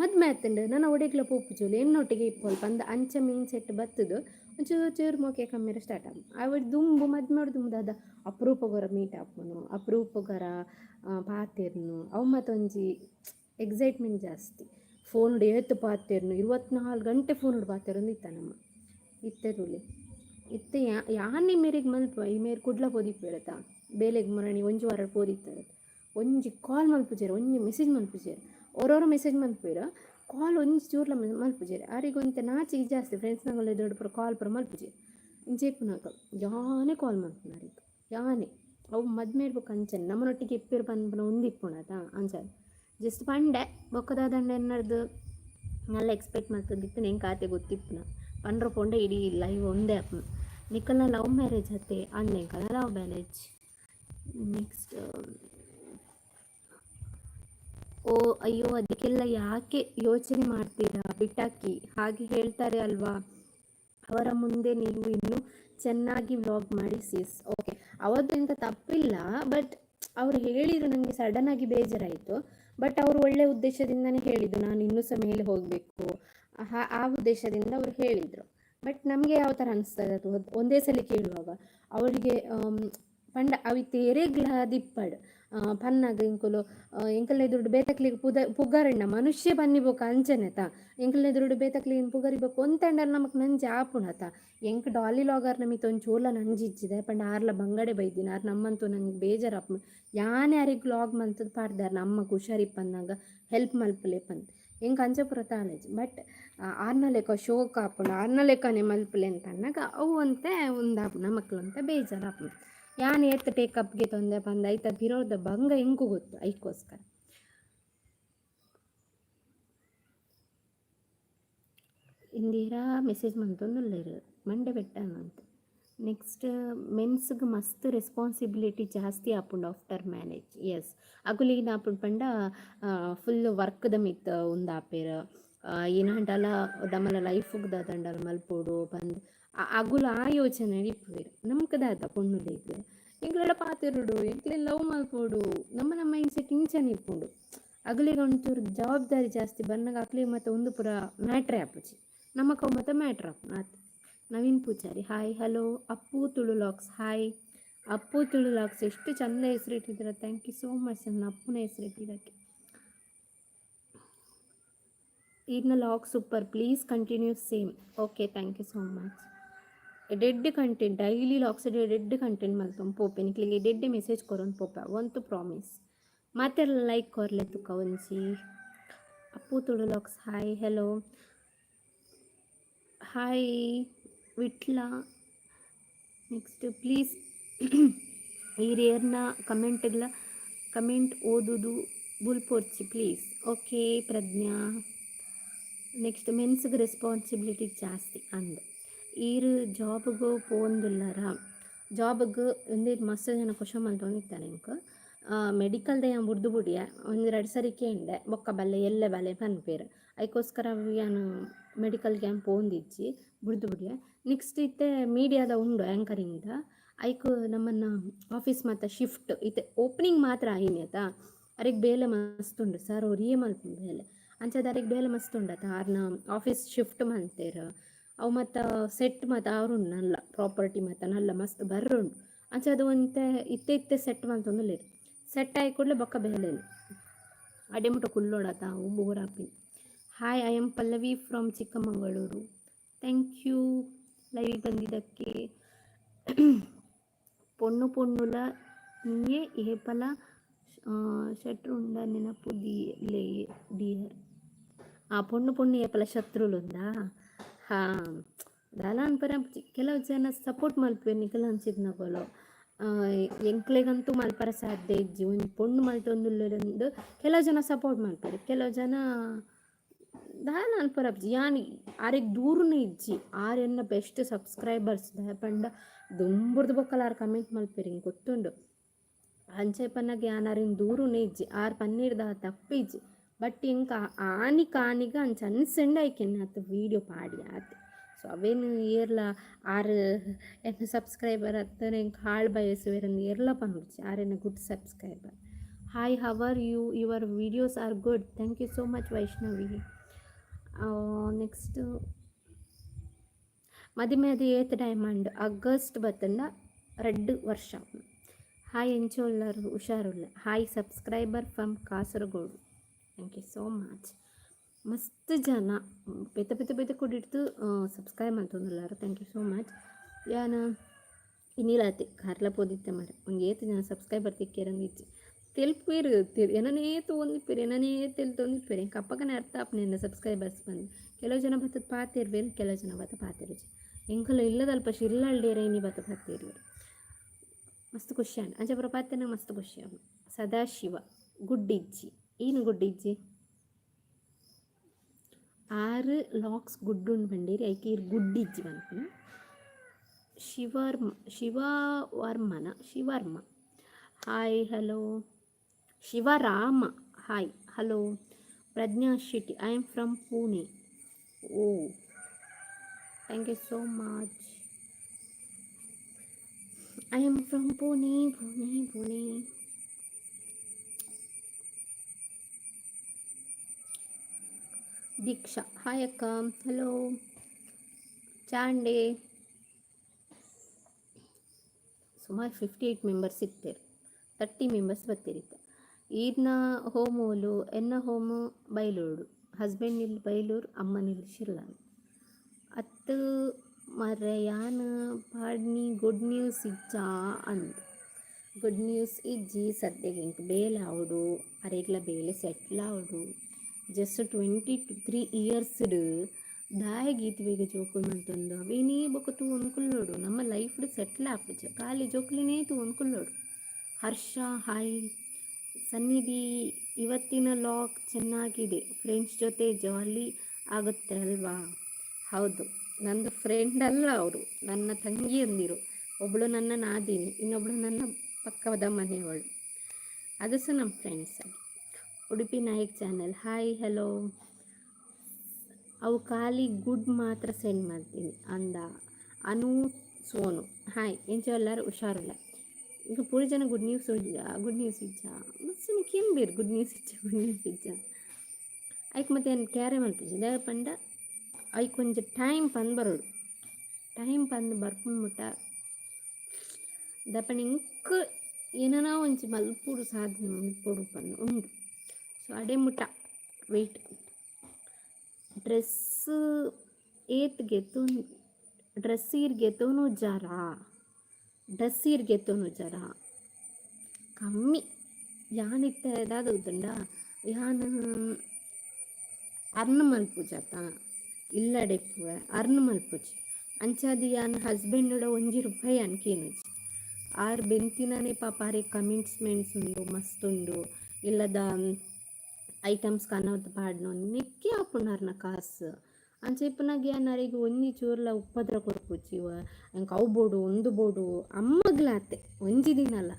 ಮದ್ಮೆ ಆತಂಡು ನನ್ನ ಒಡೆಗ್ಲ ಪೋಪು ಜೋಲಿ ಎನ್ನೊಟ್ಟಿಗೆ ಇಪ್ಪೊಲ್ಪ ಅಂದ ಅಂಚ ಮೈಂಡ್ ಸೆಟ್ ಬತ್ತದು ಒಂಚೂರು ಮೋಕೆ ಕಮ್ಮಿರ ಸ್ಟಾರ್ಟ್ ಆಪು ಅವಳು ದುಂಬು ಮದ್ಮೆ ದುಂಬು ದಾದ ಅಪರೂಪಗೊರ ಮೀಟ್ ಆಪುನು ಅಪರೂಪಗೊರ ಪಾತೆರ್ನು ಅವು ಮತ್ತೊಂಜಿ ಎಕ್ಸೈಟ್ಮೆಂಟ್ ಜಾಸ್ತಿ ಫೋನ್ ಏತು ಪಾತೆರ್ನು 24 ಗಂಟೆ ಫೋನ್ ಪಾತೆರೊಂದು ಇತ್ತ ನಮ್ಮ ಇತ್ತೆದುಲಿ ಇತ್ತೆ ಯಾನೇ ಮೇರೆಗೆ ಮಲ್ಪ ಈ ಮೇರೆ ಕುಡ್ಲ ಪೋದಿಪ್ಪೇಳತ ಬೇಲೆಗೆ ಮರಣಿ ಒಂಜಿ ವಾರ ಪೋದಿತ್ತದ ಒಂಜಿ ಕಾಲ್ ಮಲ್ಪುಜೇರು ಒಂಜಿ ಮೆಸೇಜ್ ಮಲ್ಪುಜೇರು ಅವ್ರವ್ರ ಮೆಸೇಜ್ ಮಲ್ಪೇರ ಕಾಲ್ ಒಂಜಿ ಚೂರ್ಲ ಮಲ್ಪುಜೇರು ಯಾರಿಗೊಂತ ನಾಚಿಗೆ ಜಾಸ್ತಿ ಫ್ರೆಂಡ್ಸ್ನಾಗಲ್ಲ ದೊಡ್ಡ ಪುರ ಕಾಲ್ ಪುರ ಮಲ್ಪುಜೇರು ಇಂಚೇಪುನಾಗ ಯಾನೇ ಕಾಲ್ ಮಲ್ಪುನಾರೀಗ ಯಾನೇ ಅವು ಮದ್ಮೆ ಇರ್ಬೇಕು ಅಂಚನೆ ನಮ್ಮನೊಟ್ಟಿಗೆ ಇಪ್ಪಿರು ಪನ್ಪನ ಒಂದಿಪ್ಪುಣತ ಅಂಚನೆ ಜಸ್ಟ್ ಪಂಡೆ ಬೊಕ್ಕದಾದಂಡ ಎನ್ನರ್ದು നല്ല ಎಕ್ಸ್ಪೆಕ್ಟ್ ಮಾಡ್ತಿದ್ದಿತ್ತು ನಂಗೆ ಖಾತೆ ಗೊತ್ತಿಪ್ಪುನ ಪಂಡ್ರ ಪೊಂಡೆ ಇಡೀ ಲೈವ್ ಒಂದೇ ಅಪ್ಪನ ನಿಕ್ಕಲ್ನ ಲವ್ ಮ್ಯಾರೇಜ್ ಹತ್ತೆ ಅಂದೆಂಕಲ್ಲ ಲವ್ ಮ್ಯಾರೇಜ್. ನೆಕ್ಸ್ಟ್ ಓ ಅಯ್ಯೋ ಅದಕ್ಕೆಲ್ಲ ಯಾಕೆ ಯೋಚನೆ ಮಾಡ್ತೀರಾ ಬಿಟ್ಟಾಕಿ ಹಾಗೆ ಹೇಳ್ತಾರೆ ಅಲ್ವಾ ಅವರ ಮುಂದೆ ನೀವು ಇನ್ನೂ ಚೆನ್ನಾಗಿ ವ್ಲಾಗ್ ಮಾಡಿ ಸಿಸ್. ಓಕೆ ಅವತ್ತು ಎಂತ ತಪ್ಪಿಲ್ಲ ಬಟ್ ಅವ್ರು ಹೇಳಿದ್ರು ನನಗೆ ಸಡನ್ನಾಗಿ ಬೇಜಾರಾಯಿತು ಬಟ್ ಅವರು ಒಳ್ಳೆ ಉದ್ದೇಶದಿಂದನೇ ಹೇಳಿದ್ದು ನಾನು ಇನ್ನೂ ಸಹ ಮೇಲೆ ಹೋಗಬೇಕು ಆ ಉದ್ದೇಶದಿಂದ ಅವ್ರು ಹೇಳಿದರು. ಬಟ್ ನಮಗೆ ಯಾವ ಥರ ಅನಿಸ್ತದೆ ಅದು ಒಂದೇ ಸಲ ಕೇಳುವಾಗ ಅವರಿಗೆ ಪಂಡ ಅವಿ ತೇರೆಗ್ಲಾದಿಪ್ಪಡು ಪನ್ನಾಗ ಇಂಕುಲು ಎಂಕಲ್ನ ಎದುರುಡು ಬೇತಕ್ಲಿಗೆ ಪುಗಾರಣ್ಣ ಮನುಷ್ಯ ಬನ್ನಿಬೋಕ ಅಂಚನೆತ ಎಂಕಲ್ನ ಎದುರುಡು ಬೇತಕ್ಲಿಗೆ ಪುಗರಿಬೇಕು ಒಂತಂಡರ್ ನಮಕ್ ನಂಜಿ ಆಪುಣತ ಎಂಕ್ ಡಾಲಿ ಲಾಗರ್ ನಮಿತ್ ಒಂದು ಚೋಲ ನಂಜಿಚ್ಚಿದೆ ಪಂಡ ಆರ್ಲ ಬಂಗಡೆ ಬೈದಿನ ಆರು ನಮ್ಮಂತೂ ನಂಗೆ ಬೇಜಾರಪ್ಪ ಯಾನೇ ಯಾರಿಗೆ ವ್ಲಾಗ್ ಮಂತದ್ದು ಪಾಡ್ದಾರ ನಮ್ಮ ಹುಷಾರಿಪ್ಪಂದಾಗ ಹೆಲ್ಪ್ ಮಲ್ಪಲೆ ಪಂತ ಹೆಂಗೆ ಅಂಚಪುರ ಕಾಲೇಜ್ ಬಟ್ ಆರ್ನ ಲೆಕ್ಕ ಶೋಕ್ ಆಪುಂಡು ಆರ್ನ ಲೆಕ್ಕನೇ ಮಲ್ಪಲೆ ಅಂತ ಅನ್ನಾಗ ಅವು ಅಂತೆ ಒಂದಾಪುನ ಮಕ್ಕಳು ಅಂತ ಬೇಜಾರಾಪುಂಡು ಯಾನ್ ಏತ್ ಟೇಕಪ್ಗೆ ತೊಂದೆ ಬಂದ ಐತ ಬಿರೋದ ಬಂಗ ಹೆಂಗೂ ಗೊತ್ತು ಐಕೋಸ್ಕರ. ಇಂದಿರಾ ಮೆಸೇಜ್ ಮಂತೊಂದುಲ್ಲೇರು ಮಂಡೆ ಬೆಟ್ಟನಂತ. ನೆಕ್ಸ್ಟ್ ಮೆನ್ಸ್ಗೆ ಮಸ್ತ್ ರೆಸ್ಪಾನ್ಸಿಬಿಲಿಟಿ ಜಾಸ್ತಿ ಆಪುಂಡು ಆಫ್ಟರ್ ಮ್ಯಾರೇಜ್. ಎಸ್ ಅಗುಲಿಗೆ ಆಪುಂಡು ಪಂಡ ಫುಲ್ ವರ್ಕ್ದ ಮಿತ್ ಉಂದಾಪೇರು ಏನಂಟಲ್ಲ ದಮ್ಮಲ ಲೈಫ್ಗೆ ದಾದಂಡಲ ಮಲ್ಪೋಡು ಬಂದು ಅಗುಲು ಆ ಯೋಚನೆ ಇಪ್ಪುವೇರು ನಮ್ಗೆ ದಾದ ಪೊಣ್ಣುಲಿಗೆ ಎಂಗ್ಲೆಲ್ಲ ಪಾತಿರುಡು ಎಂಗ್ಲೆ ಲವ್ ಮಲ್ಪೋಡು ನಮ್ಮ ಮೈಂಡ್ ಸೆಟ್ ಇಂಚನೆ ಇಪ್ಪುಂಡು ಅಗಲಿಗೆ ಒಂಚೂರು ಜವಾಬ್ದಾರಿ ಜಾಸ್ತಿ ಬಂದಾಗ ಅಕ್ಲಿಗೆ ಮತ್ತೆ ಒಂದು ಪುರ ಮ್ಯಾಟ್ರೇ ಆಪುಜಿ ನಮಕ ಮತ್ತೆ ಮ್ಯಾಟ್ರ್ ಆಪು ಆತು. Naveen Poojary hi hello. Appu Tulu logs hi. Appu Tulu logs ಎಷ್ಟು ಚಂದ ಹೆಸರಿಟ್ಟಿದ್ದೀರ ಥ್ಯಾಂಕ್ ಯು ಸೋ ಮಚ್ ನನ್ನ ಅಪ್ಪನ ಹೆಸರಿಟ್ಟಿದ್ದಕ್ಕೆ. ಈಗಿನ log super please continue same. Okay thank you so much. Dead content daily logs dead content ಮಲ್ತೊಂ ಪೋಪೆ ನಿಕ್ಲಿಗೆ ಡೆಡ್ ಮೆಸೇಜ್ ಕೊರೊಂದು ಪೋಪೆ ಒಂತು ಪ್ರಾಮಿಸ್ ಮತ್ತೆ ಲೈಕ್ ಕೊರ್ಲೆ ತುಕ ಒಂಜಿ. Appu Tulu logs hi hello hi Vitla. Next please ಹಿರಿಯರ್ನ ಕಮೆಂಟ್ ಓದುದು ಬುಲ್ಪೋರ್ಚಿ please. Okay Prajna. Next ಮೆನ್ಸ್ಗೆ responsibility ಜಾಸ್ತಿ ಅಂದು ಈರು ಜಾಬ್ಗೆ ಪೋಂದುಲ್ಲರ ಜಾಬ್ಗೆ ಒಂದೇ ಮಸ್ತ್ ಜನ ಕ್ವಶನ್ ಮಲ್ತೊಂದಿರ್ತಾರೆ ಇಂಕ ಮೆಡಿಕಲ್ದ ಏನು ಬುಡ್ದು ಬುಡಿಯ ಒಂದು 2 ಸರಿ ಕೇಂಡೆ ಬೊಕ್ಕ ಬಲ್ಲೆ ಎಲ್ಲ ಬಲೆ ಪನ್ಪೇರು ಅದಕ್ಕೋಸ್ಕರ ನಾನು ಮೆಡಿಕಲ್ಗೆ ಏನು ಪೋಂದಿಜ್ಜಿ ಬುಡ್ದು ಬುಡಿಯ. ನೆಕ್ಸ್ಟ್ ಇತ್ತೆ ಮೀಡಿಯಾದ ಉಂಡು ಆ್ಯಂಕರಿಂಗ್ದ ಐಕು ನಮ್ಮನ್ನು ಆಫೀಸ್ ಮತ್ತು ಶಿಫ್ಟ್ ಇತ್ತೆ ಓಪನಿಂಗ್ ಮಾತ್ರ ಆಯ್ತಾ ಅವ್ರಿಗೆ ಬೇಲೆ ಮಸ್ತ್ ಉಂಡು ಸರ್ ಅವ್ರಿಗೆ ಮಲ್ಪು ಬೇಲೆ ಅಂಚದ ಅವ್ರಿಗೆ ಬೇಲೆ ಮಸ್ತ್ ಉಂಡತ ಅವ್ರನ್ನ ಆಫೀಸ್ ಶಿಫ್ಟ್ ಮಲ್ತೇರು ಅವು ಮತ್ತು ಸೆಟ್ ಮತ್ತು ಅವರು ನಲ್ಲ ಪ್ರಾಪರ್ಟಿ ಮತ್ತು ನಲ್ಲ ಮಸ್ತ್ ಬರ್ರುಂಡು ಅಂಚದು ಒಂತೆ ಇತ್ತೆ ಸೆಟ್ ಮಲ್ತೊಂದುಲ್ಲೇರು ಸೆಟ್ ಆಗಿ ಕೂಡಲೇ ಬೊಕ್ಕ ಬೇಲೇನು ಅಡೆಮುಟ ಕುಲ್ಲೋಡತ ಊರಾಪಿ. Hi I am Pallavi from Chikkamagaluru thank you. Live ಬಂದಿದ್ದಕ್ಕೆ. పొన్ను పొన్నుల ఇంగే ఏపల శత్రు ఉండ నెనపు డియర్ ಆ ಪೊಣ್ಣು ಪೊಣ್ಣು ಏಪಲ ಶತ್ರುಲು ఉందా. ಹಾಂ ದಾಲ ಅನ್ಪರ ಕೆಲವು ಜನ ಸಪೋರ್ಟ್ ಮಲ್ಪೆ ನಿಖಲ್ ಅನ್ಸಿದ್ನಗಳು ಎಂಕ್ಲೆಗಂತೂ ಮಲ್ಪರ ಸಾಧ್ಯ ಇಜ್ಜಿ ಒಂದು ಪೊಣ್ಣು ಮಲ್ತೊಂದುಲ್ಲೆಂದು ಕೆಲವು ಜನ ಸಪೋರ್ಟ್ ಮಲ್ಪರು, ಕೆಲವು ಜನ ದಾಲ ಅನ್ಪರ ಯಾನಿ ಆರೆಗ್ ದೂರನೇ ಇಜ್ಜಿ ಆರೆನ್ನ ಬೆಸ್ಟ್ ಸಬ್ಸ್ಕ್ರೈಬರ್ಸ್ ಪಂಡ ದುಂಬುರ್ದು ಬೊಕ್ಕಲ ಆರು ಕಮೆಂಟ್ ಮಲ್ಪೆರಿ ಹಿಂಗೆ ಗೊತ್ತುಂಡು. ಅಂಚೆ ಪನ್ನಗೆ ಆನಾರಿನ ದೂರನೇ ಇಜ್ಜಿ ಆರು ಪನ್ನೀರ್ದ ತಪ್ಪಿಜ್ಜಿ ಬಟ್ ಇಂಕ ಆನಿ ಕಾನಿಗ ಅಂಚ ಅನ್ಸೆಂಡ ಐಕೆನ್ನ ಆತ ವೀಡಿಯೋ ಪಾಡಿ ಆತ. ಸೊ ಅವೇನು ಏರ್ಲ ಆರು ಎನ್ನ ಸಬ್ಸ್ಕ್ರೈಬರ್ ಹತ್ತಿರ ಹಿಂಗೆ ಹಾಳು ಬಯಸುವೇರನ್ನು ಏರ್ಲ ಪನ್ನುಡ್ಚಿ ಆರೆನ್ನ good subscriber. Hi how are you your videos are good, thank you so much Vaishnavi. Next ಮದಿಮೇದಿ 8th ಡೈಮಂಡ್ ಆಗಸ್ಟ್ ಬತ್ತಂಡ 2 ವರ್ಷ. ಹಾಯ್ ಎಂಚೋಲ್ಲರು ಹುಷಾರುಲ್ಲ. Hi subscriber from Kasaragod, thank you so much. ಮಸ್ತ್ ಜನ ಪೆತ್ತ ಪೆತ್ತ ಪೆತ್ತ ಕೊಡಿಡ್ತು ಸಬ್ಸ್ಕ್ರೈಬ್ ಅಂತಂದಿಲ್ಲಾರು, ಥ್ಯಾಂಕ್ ಯು ಸೋ ಮಚ್. ಯಾನ ಇನ್ನಿಲಾತಿ ಕಾರ್ಲ ಪೋದಿತ್ತೆ ಮಾರೆ ಒಂದು 8 ಜನ ಸಬ್ಸ್ಕ್ರೈಬರ್ ತಿಕ್ಕೇರಂದಿಚ್ಚಿ ತೆಲ್ಪೇರು ಏನನೇ ತೊಗೊಂಡಿಪ್ಪೇರು ಏನನೇ ತೊಗೊಂಡಿಪ್ಪೇರು ಇಂಕ ಅಪ್ಪಗನೇ ಅರ್ಥ ಆಪ್ನಿಂದ ಸಬ್ಸ್ಕ್ರೈಬರ್ಸ್ ಬಂದು ಕೆಲವು ಜನ ಬತ್ತದ ಪಾತಿರ್ಬೇರು, ಕೆಲವು ಜನ ಬತ್ತ ಪಾತಿರುಜಿ ಎಂಕಲ್ಲ ಇಲ್ಲದಲ್ಪ ಶಿರ್ಲಲ್ಡೇರೆ ಇನಿ ಬತ್ತ ಪಾತಿರ್ಬೇರು. ಮಸ್ತ್ ಖುಷಿ ಅಂಡ್ ಅಂಚೆ ಪುರ ಪಾತ್ಯನ ಮಸ್ತ್ ಖುಷಿ ಅವನು. ಸದಾಶಿವ ಗುಡ್ಡಿಜ್ಜಿ ಏನು ಗುಡ್ಡಿಜ್ಜಿ 6 ಲಾಕ್ಸ್ ಗುಡ್ಡುಂಡು ಬಂಡೀರಿ ಐಕೆ ಇರು ಗುಡ್ಡಿಜ್ಜಿ ಬಂತು. Shivarama hi hello. Shivarama hi hello. Prajna Shetty I am from Pune. Oh thank you so much. I am from Pune. Deeksha hi ಅಕ್ಕ ಹಲೋ. ಚಾಂಡೆ ಸುಮಾರು 58 ಮೆಂಬರ್ಸ್ ಇರ್ತಾರೆ, 30 ಮೆಂಬರ್ಸ್ ಬರ್ತಿರುತ್ತೆ. ಈದ್ನ ಹೋಮೋಲು ಎನ್ನ ಹೋಮು ಬೈಲೂರು, ಹಸ್ಬೆಂಡ್ ಇಲ್ಲಿ ಬೈಲೂರು, ಅಮ್ಮನಿಲ್ಲಿ ಶಿರ್ಲಾನ್. ಅತ್ತು ಮರೆ ಯಾನ್ ಪಾಡ್ನಿ ಗುಡ್ ನ್ಯೂಸ್ ಇಜ್ಜಾ ಅಂದ್. ಗುಡ್ ನ್ಯೂಸ್ ಇಜ್ಜಿ ಸದ್ಯಗೆ ಇಂಕ ಬೇಲೆ ಆವಡು ಅರೆಗ್ಲ ಬೇಲೆ ಸೆಟ್ಲ್ ಆವಡು. ಜಸ್ಟ್ 23 ಇಯರ್ಸ್ಡು ದಾಯ ಗೀತ್ ಬೇಗ ಜೋಕುಲ್ ಮಂತಂದು ಅವೇನೇ ಬೊಕ್ಕ ತೂ ಅನ್ಕೊಳ್ಳೋಡು ನಮ್ಮ ಲೈಫ್ಡು ಸೆಟ್ಲ್ ಆಪುಜ ಖಾಲಿ ಜೋಕ್ಲಿನೇ ತೂ ಅನ್ಕೊಳ್ಳೋಡು. ಹರ್ಷ ಹಾಯ್. ಸನ್ನಿಧಿ ಇವತ್ತಿನ ಲಾಗ್ ಚೆನ್ನಾಗಿದೆ, ಫ್ರೆಂಡ್ಸ್ ಜೊತೆ ಜಾಲಿ ಆಗುತ್ತೆ ಅಲ್ವಾ? ಹೌದು, ನಂದು ಫ್ರೆಂಡ್ ಅಲ್ಲ ಅವರು, ನನ್ನ ತಂಗಿ ಅಂದಿರು. ಒಬ್ಬಳು ನನ್ನ ನಾದಿನಿ, ಇನ್ನೊಬ್ಬಳು ನನ್ನ ಪಕ್ಕದ ಮನೆಯವಳು, ಅದು ಸಹ ನಮ್ಮ friends. Udupi Nayak channel hi hello. ಅವು ಖಾಲಿ ಗುಡ್ ಮಾತ್ರ ಸೆಂಡ್ ಮಾಡ್ತೀನಿ ಅಂದ ಅನು ಸೋನು. ಹಾಯ್ ಎಂಚು ಎಲ್ಲರೂ ಹುಷಾರಿಲ್ಲ. ಈಗ ಪೂರಿ ಜನ ಗುಡ್ ನ್ಯೂಸ್ ಇಜ್ಜ ಮಸ್ಸಿನ ಕೆಂಬೇರು ಗುಡ್ ನ್ಯೂಸ್ ಇಜ್ಜ ಐಕ್ ಮತ್ತೆ ಏನು ಕ್ಯಾರೆ ಮಲ್ಪಿದ್ದೆ ಪಂಡ ಐಕ್ ಕೊಂಚ ಟೈಮ್ ಪಂದು ಬರೋಡು. ಟೈಮ್ ಪಂದು ಬರ್ಪುಂಡ್ಬಿಟ್ಟ ದಪ್ಪನ ಇಂಕ ಏನೋ ಒಂಚು ಮಲ್ಪೂಡು ಸಾಧನೆ ಮಲ್ಪೂಡು ಪಂದು ಉಂಡು. ಸೊ ಅಡೆ ಮುಟ್ಟ ವೆಯ್ಟ್ ಡ್ರೆಸ್ ಡ್ರೆಸ್ಸೀರ್ಗೆತ್ತೋನು ಜರ ಕಮ್ಮಿ ಯಾನಿತ್ತ ಎದಾದ ಉದ್ದಂಡ ಯಾನ್ ಅರ್ನ ಮಲ್ಪುಜಾತ ಇಲ್ಲಡೆಪ್ಪುವ ಅರ್ನ ಮಲ್ಪುಜಿ ಅಂಚಾದಿ ಯಾನ್ ಹಸ್ಬೆಂಡ್ ₹1 ಅನ್ಕೇನುಜಿ ಆರು ಬೆಂತಿನೇ ಪಾಪಾರಿ ಕಮಿಟ್ಸ್ಮೆಂಟ್ಸ್ ಉಂಡು ಮಸ್ತ್ ಉಂಡು ಇಲ್ಲದ ಐಟಮ್ಸ್ ಕನ್ನೋದು ಪಾಡ್ನೋ ನೆಕ್ಕಿ ಆಪುಂಡರ್ನ ಕಾಸು ಅಂಚೆಪ್ಪನಾಗ ಯಾರಿಗೆ ಒಂಜಿ ಚೂರ್ಲ ಉಪ್ಪದ್ರ ಕೊರ್ಪುಚಿವ ಅಂಕ ಅವು ಬೋಡು ಒಂದು ಬೋಡು ಅಮ್ಮಗ್ಲಾತೆ ಒಂಜಿ ದಿನಲ್ಲ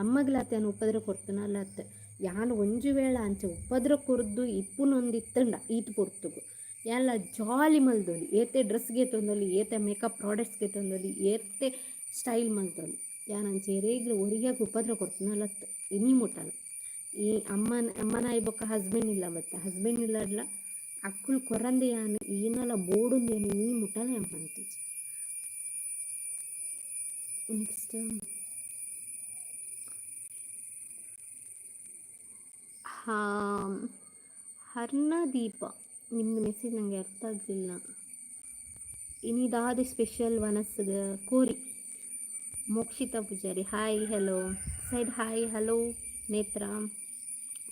ಅಮ್ಮಗ್ಲಾತೆ ಅನ್ನು ಉಪ್ಪದ್ರ ಕೊಡ್ತನಲ್ಲ ಅತ್ತೆ ಯಾನು ಒಂಜು ವೇಳ ಅಂಚೆ ಉಪ್ಪದ್ರ ಕೊರ್ದು ಇಪ್ಪುನೊಂದಿತ್ತಂಡ ಈತು ಪೊರ್ತುಗು ಎಲ್ಲ ಜಾಲಿ ಮಲ್ದೊಲಿ ಏತೆ ಡ್ರೆಸ್ಗೆ ತೊಂದೊಲಿ ಏತೆ ಮೇಕಪ್ ಪ್ರಾಡಕ್ಟ್ಸ್ಗೆ ತೊಂದೊಲಿ ಏತೆ ಸ್ಟೈಲ್ ಮಲ್ದೊಲಿ ಯಾನಂಚೆ ರೇಗ್ಲು ಒರಿಯಾಗ ಉಪ್ಪದ್ರ ಕೊಡ್ತನಲ್ಲತ್ತೆ ಇನ್ನೀ ಮುಟ್ಟಲ್ಲ. ಈ ಅಮ್ಮನ ಬೊಕ್ಕ ಹಸ್ಬೆಂಡ್ ಇಲ್ಲ ಬತ್ತೆ ಹಸ್ಬೆಂಡ್ ಇಲ್ಲಡ್ಲ ಅಕ್ಕುಲ್ ಕೊರಂದೆ ಯಾನು ಏನಲ್ಲ ಬೋಡುಂದು ಏನು ನೀ ಮುಟ್ಟಲ್ಲ ಎಂಬಂತೀಜಿ. ನೆಕ್ಸ್ಟ್ ಹರ್ನದೀಪ ನಿಮ್ಮದು ಮೆಸೇಜ್ ನನಗೆ ಅರ್ಥ ಆಗಲಿಲ್ಲ. ಇನ್ನಿದಾದ ಸ್ಪೆಷಲ್ ವನಸ್ಸದ ಕೋರಿ Mokshita Pujari hi hello side hi hello Netra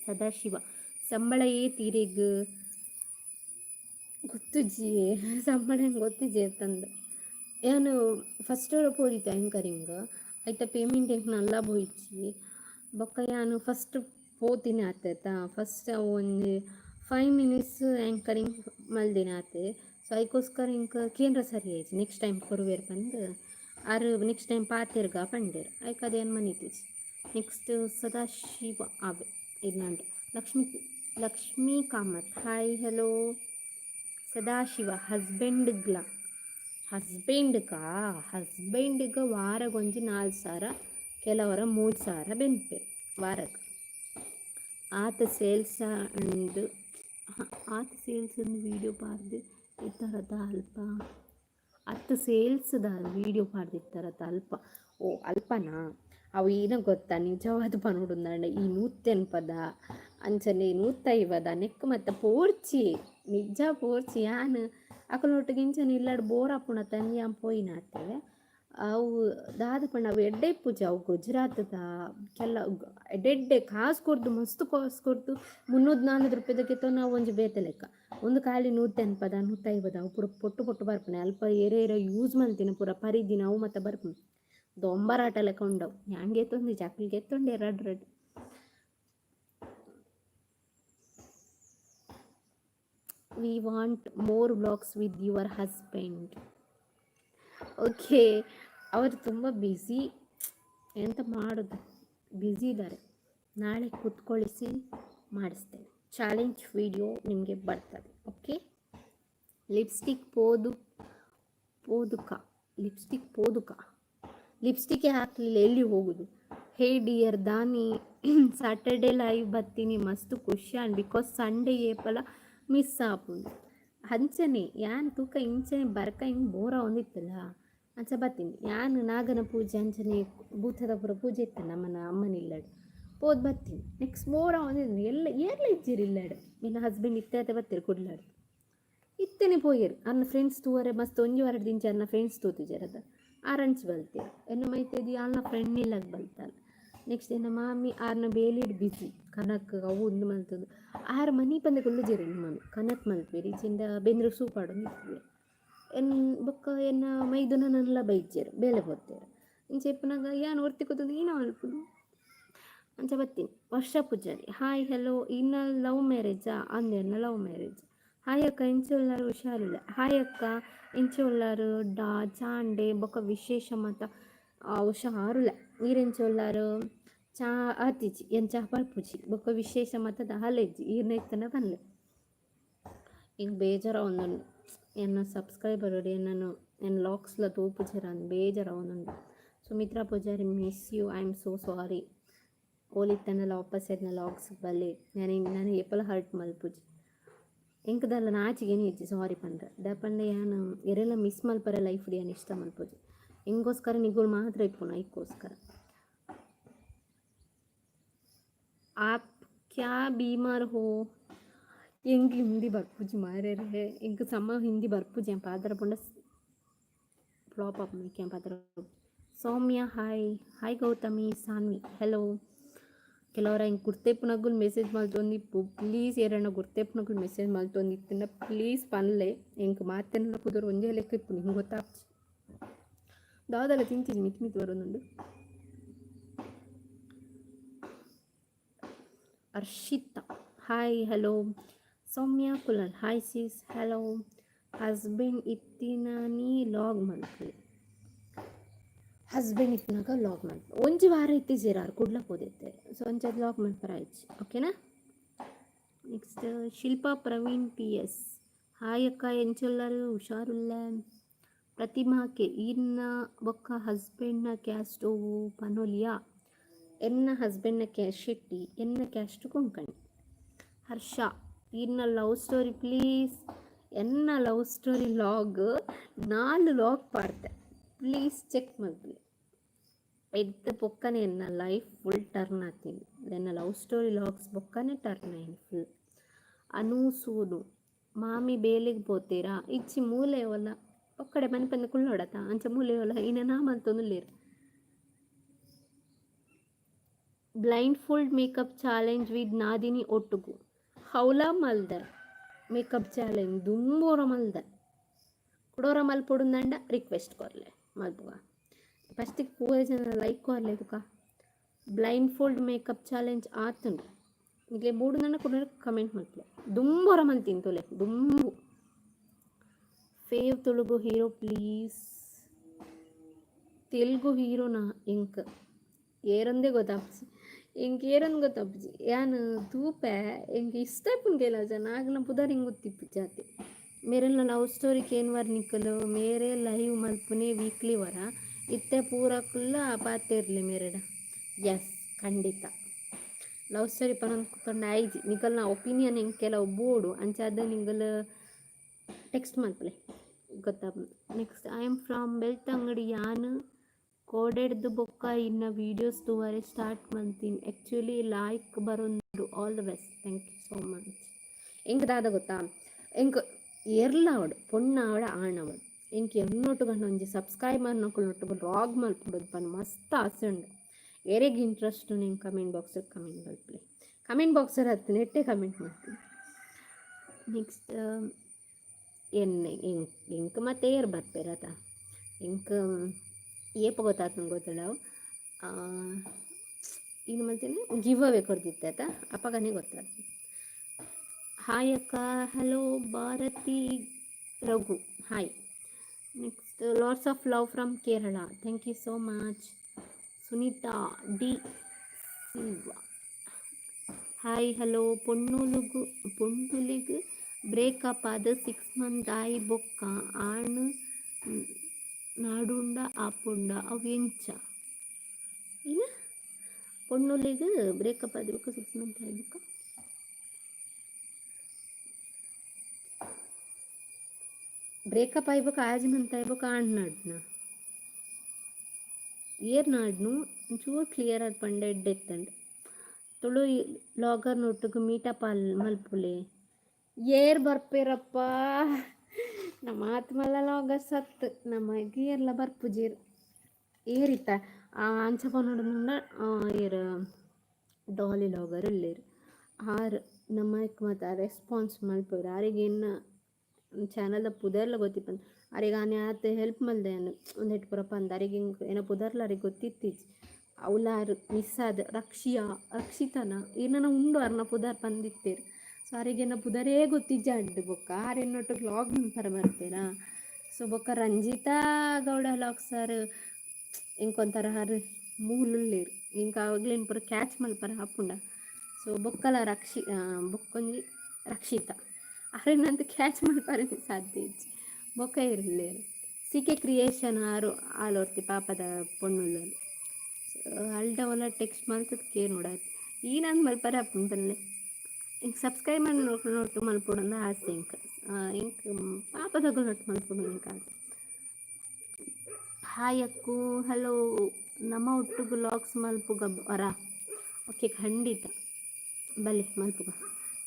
Sadashiva ಸಂಬಳ ತೀರೆಗ್ ಗೊತ್ತುಜ್ಜಿ ಸಂಬಳ ಗೊತ್ತಿಜ್ಜಿ ತಂದು ಏನು ಫಸ್ಟ್ ಪೋದಿತ್ತು ಆ್ಯಂಕರಿಂಗ್ ಆಯ್ತಾ ಪೇಮೆಂಟ್ ಹೆಂಗೆ ನಲ್ಲ ಬೋಯ್ಚಿ ಬೊಕ್ಕ ನಾನು ಫಸ್ಟ್ ಪೋತಿನಿ ಆತಾಯ್ತಾ ಫಸ್ಟ್ ಒಂದು 5 ಮಿನಿಟ್ಸ್ ಆ್ಯಂಕರಿಂಗ್ ಮಲ್ದಿನ ಆತೆ ಸೊ ಅದಕ್ಕೋಸ್ಕರ ಇಂಕ ಕೇಂದ್ರ ಸರಿ ಆಯ್ತು ನೆಕ್ಸ್ಟ್ ಟೈಮ್ ಕೊರುವೇರು ಬಂದು ಆರು ನೆಕ್ಸ್ಟ್ ಟೈಮ್ ಪಾತಿರ್ಗ ಪಂಡೇರು ಅದಕ್ಕೆ ಅದೇನು ಮನಿತೀಚಿ ನೆಕ್ಸ್ಟ್ ಸದಾಶಿವ ಆವೆ ಇದು ನಂದು ಲಕ್ಷ್ಮೀ ಕಾಮತ್ ಹಾಯ್ ಹಲೋ ಸದಾಶಿವ ಹಸ್ಬೆಂಡ್ಗೆ ವಾರಗೊಂಜಿ 4,000 ಕೆಲವರ 3,000 ಬೆನ್ಪೇರು ವಾರಕ್ಕೆ ಆತ ಸೇಲ್ಸ್ ಅಂಡ್ ಆತ ಸೇಲ್ಸ್ ವೀಡಿಯೋ ಪಾರ್ದು ಈ ಥರದ ಅಲ್ಪ ಹತ್ತು ಸೇಲ್ಸ್ದ ವೀಡಿಯೋ ಪಾಡ್ದಿರ್ತಾರತ್ತ ಅಲ್ಪ ಓ ಅಲ್ಪನಾ ಅವು ಏನೋ ಗೊತ್ತಾ ನಿಜವಾದ ಪನೋಡುಂದಂಡ ಈ 180 ಅಂಚನೆ 150 ನೆಕ್ ಮತ್ತು ಪೋರ್ಚಿ ನಿಜ ಪೋರ್ಚಿ ಯಾನು ಅಕಲೊಟ್ಟಿಗೆ ಇಂಚನೆ ಇಲ್ಲಾಡು ಬೋರ್ ಹಾಪುಣ ತಂದು ಪೋಯಿನಾತೆ ಅವು ದಾದ ಪಂಡ ಅವು ಎಡ್ಡೆ ಪೂಜೆ ಅವು ಗುಜರಾತದ ಕೆಲ ಎಡ್ಡೆ ಕಾಸು ಕೊಡ್ದು ಮಸ್ತ್ ಕಾಸು ಕೊಡ್ದು 300-400 ರೂಪಾಯಿದಕ್ಕೆ ನಾವು ಒಂಜಿ ಬೇತೆ ಲೆಕ್ಕ ಒಂದು ಖಾಲಿ 180 150 ಅವು ಪೂರ ಪೊಟ್ಟು ಬರ್ಪಣೆ ಅಲ್ಪ ಏರೆ ಯೂಸ್ ಮಾಡ್ತೀನಿ ಪೂರ ಪರಿದಿನ ಅವು ಮತ್ತೆ ಬರ್ಪಣೆ ದೊಂಬರಾಟ ಲೆಕ್ಕ ಉಂಡವು ಹ್ಯಾಂಗೆ ಎತ್ತೊಂದು ಚಾಕ್ಲಿಗೆ ಎತ್ತೊಂಡು ಎರಡು we want more vlogs with your husband okay ಅವರು ತುಂಬ ಬ್ಯುಸಿ ಎಂತ ಮಾಡೋದು ಬ್ಯುಸಿ ಇದ್ದಾರೆ ನಾಳೆ ಕೂತ್ಕೊಳಿಸಿ ಮಾಡಿಸ್ತೇನೆ ಚಾಲೆಂಜ್ ವಿಡಿಯೋ ನಿಮಗೆ ಬರ್ತದೆ ಓಕೆ ಲಿಪ್ಸ್ಟಿಕ್ ಲಿಪ್ಸ್ಟಿಕ್ಕೇ ಹಾಕಲಿಲ್ಲ ಎಲ್ಲಿ ಹೋಗೋದು ಹೇ ಡಿಯರ್ ದಾನಿ ಸಾಟರ್ಡೆ ಲೈವ್ ಬರ್ತೀನಿ ಮಸ್ತ್ ಖುಷಿ ಆ್ಯಂಡ್ ಬಿಕಾಸ್ ಸಂಡೇ ಏಪಲ ಮಿಸ್ ಆಪುಂಡು ಹಂಚನೆ ಯಾನ್ ತೂಕ ಇಂಚನೆ ಬರ್ಕ ಹಿಂಗೆ ಬೋರ ಒಂದಿತ್ತಲ್ಲ ಅಂಚ ಬರ್ತೀನಿ ಯಾನು ನಾಗನ ಪೂಜೆ ಅಂಚನೆ ಭೂತದ ಪುರ ಪೂಜೆ ಇತ್ತು ನಮ್ಮನ ಅಮ್ಮನಿಲ್ಲಡು ಹೋದ್ ಬರ್ತೀನಿ ನೆಕ್ಸ್ಟ್ ಬೋರ ಒಂದಿದ್ದು ಎಲ್ಲ ಇಜ್ಜಿರಿ ಇಲ್ಲಡು ನಿನ್ನ ಹಸ್ಬೆಂಡ್ ಇತ್ತೆ ಬರ್ತೀರಿ ಕುಡ್ಲಾಡು ಇತ್ತೇನೆ ಪೋಯರು ಅನ್ನ ಫ್ರೆಂಡ್ಸ್ ತೂವರೆ ಮಸ್ತ್ ಒಂಜಿ ವಾರ ದಿಂಚ ಅನ್ನ ಫ್ರೆಂಡ್ಸ್ ತೂತಿಜರದ ಆರಂಚ್ ಬಲ್ತೀರು ಎನ್ನ ಮೈತೇದಿ ಅನ್ನ ಫ್ರೆಂಡ್ ಇಲ್ಲಾಗ ಬಲ್ತಲ್ಲ ನೆಕ್ಸ್ಟ್ ಎನ್ನ ಮಾಮಿ ಆರ್ನ ಬೇಲಿಡ್ ಬಿಸಿ ಕನಕ್ ಅವು ಒಂದು ಮಲ್ತದು ಆರು ಮನಿ ಪಂದೆ ಕೊಲ್ಲುಜೇರಿ ಎನ್ನ ಮಾಮಿ ಕನಕ್ ಮಲ್ಪೇರಿ ಚಿಂದ ಬೆಂದ್ರ ಸೂಪಾಡು ನಿಂತಿವೆ ಬೊಕ್ಕ ಎನ್ನ ಮೈದುನ ನನ್ಲ ಬೈಜೇರು ಬೇಲೆ ಬರ್ತಾರೆ ಇಂಚೆಪ್ಪನಾಗ ಯಾನು ಒರ್ತಿ ಕೂತದ್ದು ಏನೋ ಅಲ್ಪದು ಅಂಚ ಬರ್ತೀನಿ ವರ್ಷ ಪೂಜಾರಿ ಹಾಯ್ ಹಲೋ ಇನ್ನ ಲವ್ ಮ್ಯಾರೇಜಾ ಅಂದೇನ ಲವ್ ಮ್ಯಾರೇಜ್ ಹಾಯ್ ಅಕ್ಕ ಇಂಚೊಲ್ಲಾರು ಹುಷಾರಿಲ್ಲ ಹಾಯ್ ಅಕ್ಕ ಇಂಚೊಲ್ಲಾರು ಚಾಂಡೆ ಬೊಕ್ಕ ವಿಶೇಷ ಮತ ಹುಷಾರುಲ್ಲ ನೀರೆಂಚೊಲ್ಲಾರು ಚಾ ಆತಿಜಿ ಎಂಚ ಪಲ್ಪುಜಿ ಬೊಕ್ಕ ವಿಶೇಷ ಮತದ ಹಲೆಜ್ಜಿ ಈರ್ನೆತ್ತನ ಬನ್ಲೆ ಹಿಂಗೆ ಬೇಜಾರ ಒಂದೊಂದು ಎನ್ನ ಸಬ್ಸ್ಕ್ರೈಬರ್ ಎನ್ನ ಲಾಕ್ಸ್ಲ ತೂಪುಜರ ಬೇಜಾರ ಒಂದೊಂದು Sumithra Poojary miss you I am so sorry ಓಲಿತ್ತನಲ್ಲ ವಾಪಸ್ ಎನ್ನ ಲಾಕ್ಸ್ ಬಲ್ಲೆ ನಾನು ಎಪ್ಪಲ ಹರ್ಟ್ ಮಲ್ಪುಜಿ ಎಂಕದಲ್ಲ ನಾಚಿಗೇನೆ ಇಜ್ಜಿ ಸಾರಿ ಪಂಡ್ರೆ ದಪಂಡೆ ಯಾನು ಎರೆಲ್ಲ ಮಿಸ್ ಮಲ್ಪರ ಲೈಫ್ ಏನು ಇಷ್ಟ ಮಲ್ಪೋಜಿ ಹಿಂಗೋಸ್ಕರ ನಿಗುಳು ಮಾತ್ರ ಇಪ್ಪುನ ಇದಕ್ಕೋಸ್ಕರ ಆಪ್ ಕ್ಯಾ ಬೀಮಾರ್ ಹೋ ಹೆಂಗೆ ಹಿಂದಿ ಬರ್ಪುಜಿ ಮಾರ್ಯಾರೆ ಹೆಂಗೆ ಸಮ ಹಿಂದಿ ಬರ್ಪುಜಿ ಅಂತ ಅದರ ಪುಂಡ ಫ್ಲಾಪ್ ಅಪ್ ಮೇಕೆ ಅದರ ಸೌಮ್ಯ ಹಾಯ್ ಗೌತಮಿ ಸಾನ್ವಿ ಹೆಲೋ ಕೆಲವರ ಹಿಂಗೆ ಗುರ್ತೇಪುನಗುಲ್ ಮೆಸೇಜ್ ಮಲ್ತೊಂದಿಪ್ಪು ಪ್ಲೀಸ್ ಎರಣ್ಣ ಗುರ್ತೇಪುನಗುಲ್ ಮೆಸೇಜ್ ಮಲ್ತೊಂದಿತ್ತಿನ ಪ್ಲೀಸ್ ಪನ್ಲೆ ಹೆಂಗೆ ಮಾತೆಲ್ಲ ಕುದುರು ಒಂದೇ ಲೆಕ್ಕ ಇಪ್ಪು ನಿಂಗೆ ಗೊತ್ತಾಗ್ತಿ ದಾದಲ್ಲ ತಿಂತೀನಿ ಮಿತ್ ಬರೋದುಂಡು Arshitha hi hello Soumya Kulal hi seize hello husband ಇತ್ತಿನಾನಿ ಲಾಗ್ ಮಲ್ಪೆ ಹಸ್ಬೆಂಡ್ ಇತ್ತಿನಾಗ ಲಾಗ್ ಮಲ್ಪೆ ಒಂಜಿ ವಾರ ಇತ್ತಿಜೇರಾರು ಕುಡ್ಲಕ್ಕೆ ಹೋದೈತೆ ಸೊ ಒಂಚದು ಲಾಗ್ ಮಲ್ಪರ ಆಯ್ತು ಓಕೆನಾ next Shilpa Praveen PS hi ಅಕ್ಕ ಎಂಚೊಲ್ಲರು ಹುಷಾರುಲ್ಲ ಪ್ರತಿಮಾಕೆ ಇನ್ನ ಒಕ್ಕ ಹಸ್ಬೆಂಡ್ನ ಕ್ಯಾಸ್ಟು ಪನೋಲಿಯಾ ಎನ್ನ ಹಸ್ಬೆಂಡ್ನ ಕ್ಯಾಸ್ಟ್ ಶೆಟ್ಟಿ ಎನ್ನ ಕ್ಯಾಸ್ಟ್ ಕೊಂಕಣಿ ಹರ್ಷ ಇನ್ನ ಲವ್ ಸ್ಟೋರಿ ಪ್ಲೀಸ್ ಎನ್ನ ಲವ್ ಸ್ಟೋರಿ ಲಾಗ್ 4 ಲಾಗ್ ಪಾಡ್ತೆ ಪ್ಲೀಸ್ ಚೆಕ್ ಮಾಡ್ಲಿ ಎದ್ದು ಬೊಕ್ಕನೆ ಎನ್ನ ಲೈಫ್ ಫುಲ್ ಟರ್ನ್ ಆಗ್ತೀನಿ ಎನ್ನ ಲವ್ ಸ್ಟೋರಿ ಲಾಗ್ಸ್ ಬೊಕ್ಕನೆ ಟರ್ನ್ ಆಯ್ತು ಫುಲ್ ಅನೂಸೂನು ಮಾಮಿ ಬೇಲಿಗೆ ಪೋತೀರಾ ಇಚ್ಚಿ ಮೂಲೆ ಒಲ್ಲ ಒಕ್ಕಡೆ ಮನೆ ಪಂದ ಕುಳ್ಳೋಡತ ಅಂಚ ಮೂಲೆಯಲ್ಲ ಇನ್ನ ನಾ ಮಂತೊಂದುಲ್ಲೇರು. Blindfold makeup challenge with ನಾದಿನಿ ಒಟ್ಟುಗು ಹೌಲ ಮಲ್ದ ಮೇಕಪ್ ಚಾಲೆಂಜ್ ದುಂಬೋರ ಮಲ್ದ ಕುಡೋರ ಮಲ್ಪೊಡುಂದಂಡ ರಿಕ್ವೆಸ್ಟ್ ಕೊರ್ಲೆ ಮಲ್ಪುವ ಫಸ್ಟಿಗೆ ಪೂರ ಜನ ಲೈಕ್ ಕೊರ್ಲೆ ತುಕ ಬ್ಲೈಂಡ್ ಫೋಲ್ಡ್ ಮೇಕಪ್ ಚಾಲೆಂಜ್ ಆತುಂಡು ಈಗ ಬೂಡುಂದಂಡ ಕೂಡ ಕಮೆಂಟ್ ಮಲ್ಪಲೆ ದುಂಬೋರ ಮಲ್ತೀನಿ ತೊಲೆ ದುಂಬು. Fav Telugu hero please. Telugu ಹೀರೋನಾ ಇಂಕ್ ಏರಂದೇ ಗೊತ್ತಾಪ್ಸಿ ಇಂಕ್ ಏರೊಂದು ಗೊತ್ತಾಪ್ಜಿ ಯಾನು ತೂಪೆ ಇಂಕ್ ಇಷ್ಟ ಪುನ್ಗೆಲ್ಲ ಜನ ಆಗ್ಲ ಪುದರ್ ಹಿಂಗೆ ಗೊತ್ತಿಪ್ಪು ಜಾತಿ ಮೇರೆಲ್ಲ ಲವ್ ಸ್ಟೋರಿ ಕೇನ್ವರ್ ನಿಕ್ಕಲು ಮೇರೆ ಲೈವ್ ಮಲ್ಪುನೆ ವೀಕ್ಲಿ ವರ ಇತ್ತೆ ಪೂರ ಕುಲ್ಲ ಪಾತೇರ್ಲಿ ಮೇರೆಡ. ಎಸ್ ಖಂಡಿತ ಲವ್ ಸ್ಟೋರಿ ಪನೊಂದು ಕುತ್ತೊಂಡು ಐಜಿ ನಿಕಲ್ನ ಒಪಿನಿಯನ್ ಹಿಂಗೆ ಕೆಲವು ಬೋಡು ಅಂಚಾದ ನಿಂಗಲ್ ಟೆಕ್ಸ್ಟ್ ಮಲ್ಪಲೆ ಗೊತ್ತಾಪ. Next I am from Belthangady ಯಾನು ಕೋಡೆಡ್ದು ಬೊಕ್ಕ ಇನ್ನ ವೀಡಿಯೋಸ್ ತೂವರೆ ಸ್ಟಾರ್ಟ್ ಮಾಡ್ತೀನಿ ಆ್ಯಕ್ಚುಲಿ ಲೈಕ್ ಬರೋದು all the best thank you so much. ಎಂಕ್ ದಾದ ಗೊತ್ತಾ ಎಂಕ್ ಎರ್ಲ ಅವಡು ಪೊಣ್ಣ ಅವಡ ಆಣವಡು ಎಂಕ್ ಎನ್ನೊಟ್ಟು ಗಂಡ ಒಂಜಿ ಸಬ್ಸ್ಕ್ರೈಬರ್ ನೊಟ್ಟುಗು ರಾಗ್ ಮಲ್ಪೊಡೋದು ಪಂದು ಮಸ್ತ್ ಆಸೆ ಉಂಡು. ಎರೆಗೆ ಇಂಟ್ರೆಸ್ಟ್ ನಿಂಗೆ ಕಮೆಂಟ್ ಬಾಕ್ಸಲ್ಲಿ ಕಮೆಂಟ್ ಮಲ್ಪಲೆ ಕಮೆಂಟ್ ಬಾಕ್ಸಲ್ಲಿ ಹತ್ತು ನೆಟ್ಟೆ ಕಮೆಂಟ್ ಮಾಡ್ತೀನಿ. ನೆಕ್ಸ್ಟ್ ಎಣ್ಣೆ ಎಂಕ್ ಮತ್ತೆ ಏರ್ ಬರ್ಪೇರತ ಎಂಕ್ ಏಪ ಗೊತ್ತಾತು ಗೊತ್ತಿಲ್ಲ ಇನ್ನು ಮಾಡ್ತೀನಿ ಗಿವ್ ಅವೇ ಕೊಡ್ತಿತ್ತ ಅಪ್ಪಗನೇ ಗೊತ್ತಾಗ್ತದೆ. ಹಾಯ್ ಅಕ್ಕ hello Bharathi Raghu hi. Next lots of love from Kerala thank you so much. Sunitha de Silva hi hello. பொண்ணுலிகு ಬ್ರೇಕಪ್ ಆದ 6 ಮಂತ್ ಆಯಿ ಬೊಕ್ಕ ಆಣ್ ನಾಡುಂಡ ಆಪುಂಡ ಅವೆಂಚ ಏನ பொண்ணுಲಿಗೆ ಬ್ರೇಕಪ್ ಆದ ಬೊಕ್ಕ 6 ಮಂತ್ ಆಯಿ ಬೊಕ್ಕ ಬ್ರೇಕಪ್ ಆಯಿ ಬೊಕ್ಕ 5 ಮಂತ್ ಆಯಿ ಬೊಕ್ಕ ಆಣ್ ನಾಡ್ನ ಏರ್ ನಾಡ್ನು ಚೂರು ಕ್ಲಿಯರ್ ಆಗಿ ಪಂಡ ಎಡ್ಡೆತ್ತಂಡು ತುಳು ಲಾಗರ್ ನೊಟ್ಟಿಗೆ ಮೀಟಪ್ ಮಲ್ಪುಲೆ ಏರ್ ಬರ್ಪೇರಪ್ಪ ನಮ್ಮ ಆತ್ಮಲ್ಲ ಲಾಗರ್ ಸತ್ತು ನಮ್ಮ ಏರ್ಲ ಬರ್ಪುಜೀರ್ ಏರಿತ್ತ ಅಂಚ ಪನ್ನೋಡ ಏರ್ ಡಾಲಿ ಲಾಗರ್ ಇಲ್ಲೇರು ಆರು ನಮ್ಮ ಮತ್ತು ರೆಸ್ಪಾನ್ಸ್ ಮಲ್ಪವ್ರು ಆರಿಗೆ ಇನ್ನು ಚಾನಲ್ದ ಪುದರ್ಲ ಗೊತ್ತಿಪ್ಪಂದು ಅರಿಗೆ ಆನೆ ಆತ ಹೆಲ್ಪ್ ಮಲ್ದೆ ಅನ್ನು ಒಂದು ಹೆಟ್ಟು ಪುರಪ್ಪ ಅಂದ ಅರಿಗೆ ಹಿಂಗೆ ಏನೋ ಪುದರ್ಲ ಅರಿಗೆ ಗೊತ್ತಿತ್ತೀಜಿ ಅವಲಾರು ಮಿಸ್ ಆದ ರಕ್ಷಿತನ ಏನನ ಉಂಡು ಅರ್ನ ಪುದರ್ ಬಂದಿತ್ತೇರು ಸೊ ಅವರಿಗೇನ ಪುದರೇ ಗೊತ್ತಿಜ್ಜ ಅಡ್ಡು ಬೊಕ್ಕ ಆರೆನ್ನೊಟ್ಟು ವ್ಲಾಗ್ ಪರ ಬರ್ತೇರಾ. ಸೊ ಬೊಕ್ಕ ರಂಜಿತಾ ಗೌಡ ವ್ಲಾಗ್ ಸರ್ ಇಂಕೊಂಥರ ಹರ್ ಮೂಲುಳ್ಳೇರು ಇಂಕ ಅವಾಗ್ಲೇನು ಪೂರ ಕ್ಯಾಚ್ ಮಲ್ಪರ ಹಾಪುಂಡ. ಸೊ ಬೊಕ್ಕಲ ಬೊಕ್ಕೊಂಜಿ ರಕ್ಷಿತ ಅರೆನಂತ ಕ್ಯಾಚ್ ಮಲ್ಪರ ಸಾಧ್ಯ ಇಜ್ಜಿ ಬೊಕ್ಕ ಇರಲೇರು. ಸಿಕೆ ಕ್ರಿಯೇಷನ್ ಆಲೋರ್ತಿ ಪಾಪದ ಪೊಣ್ಣುಳ್ಳಲು ಅಲ್ಡ ಒಲ ಟೆಕ್ಸ್ಟ್ ಮಲ್ತದಕ್ಕೆ ನೋಡಾತು ಈ ನಾನು ಮಲ್ಪರ ಹಾಪುಂಡು ಬಲ್ಲೆ ಇಂಕ ಸಬ್ಸ್ಕ್ರೈಬ್ ಮಾಡಿ ನೋಟು ಮಲ್ಪೊಡಂದು ಆಸೆ ಇಂಕ ಪಾಪದಾಗ ನೋಟು ಮಲ್ಪೊಡು ಇಂಕ ಆಸೆ. ಹಾಯ್ ಅಕ್ಕು ಹಲೋ ನಮ್ಮ ಒಟ್ಟುಗು ಲಾಗ್ಸ್ ಮಲ್ಪುಗ ವರ ಓಕೆ ಖಂಡಿತ ಬಲ್ಲೆ ಮಲ್ಪುಗ.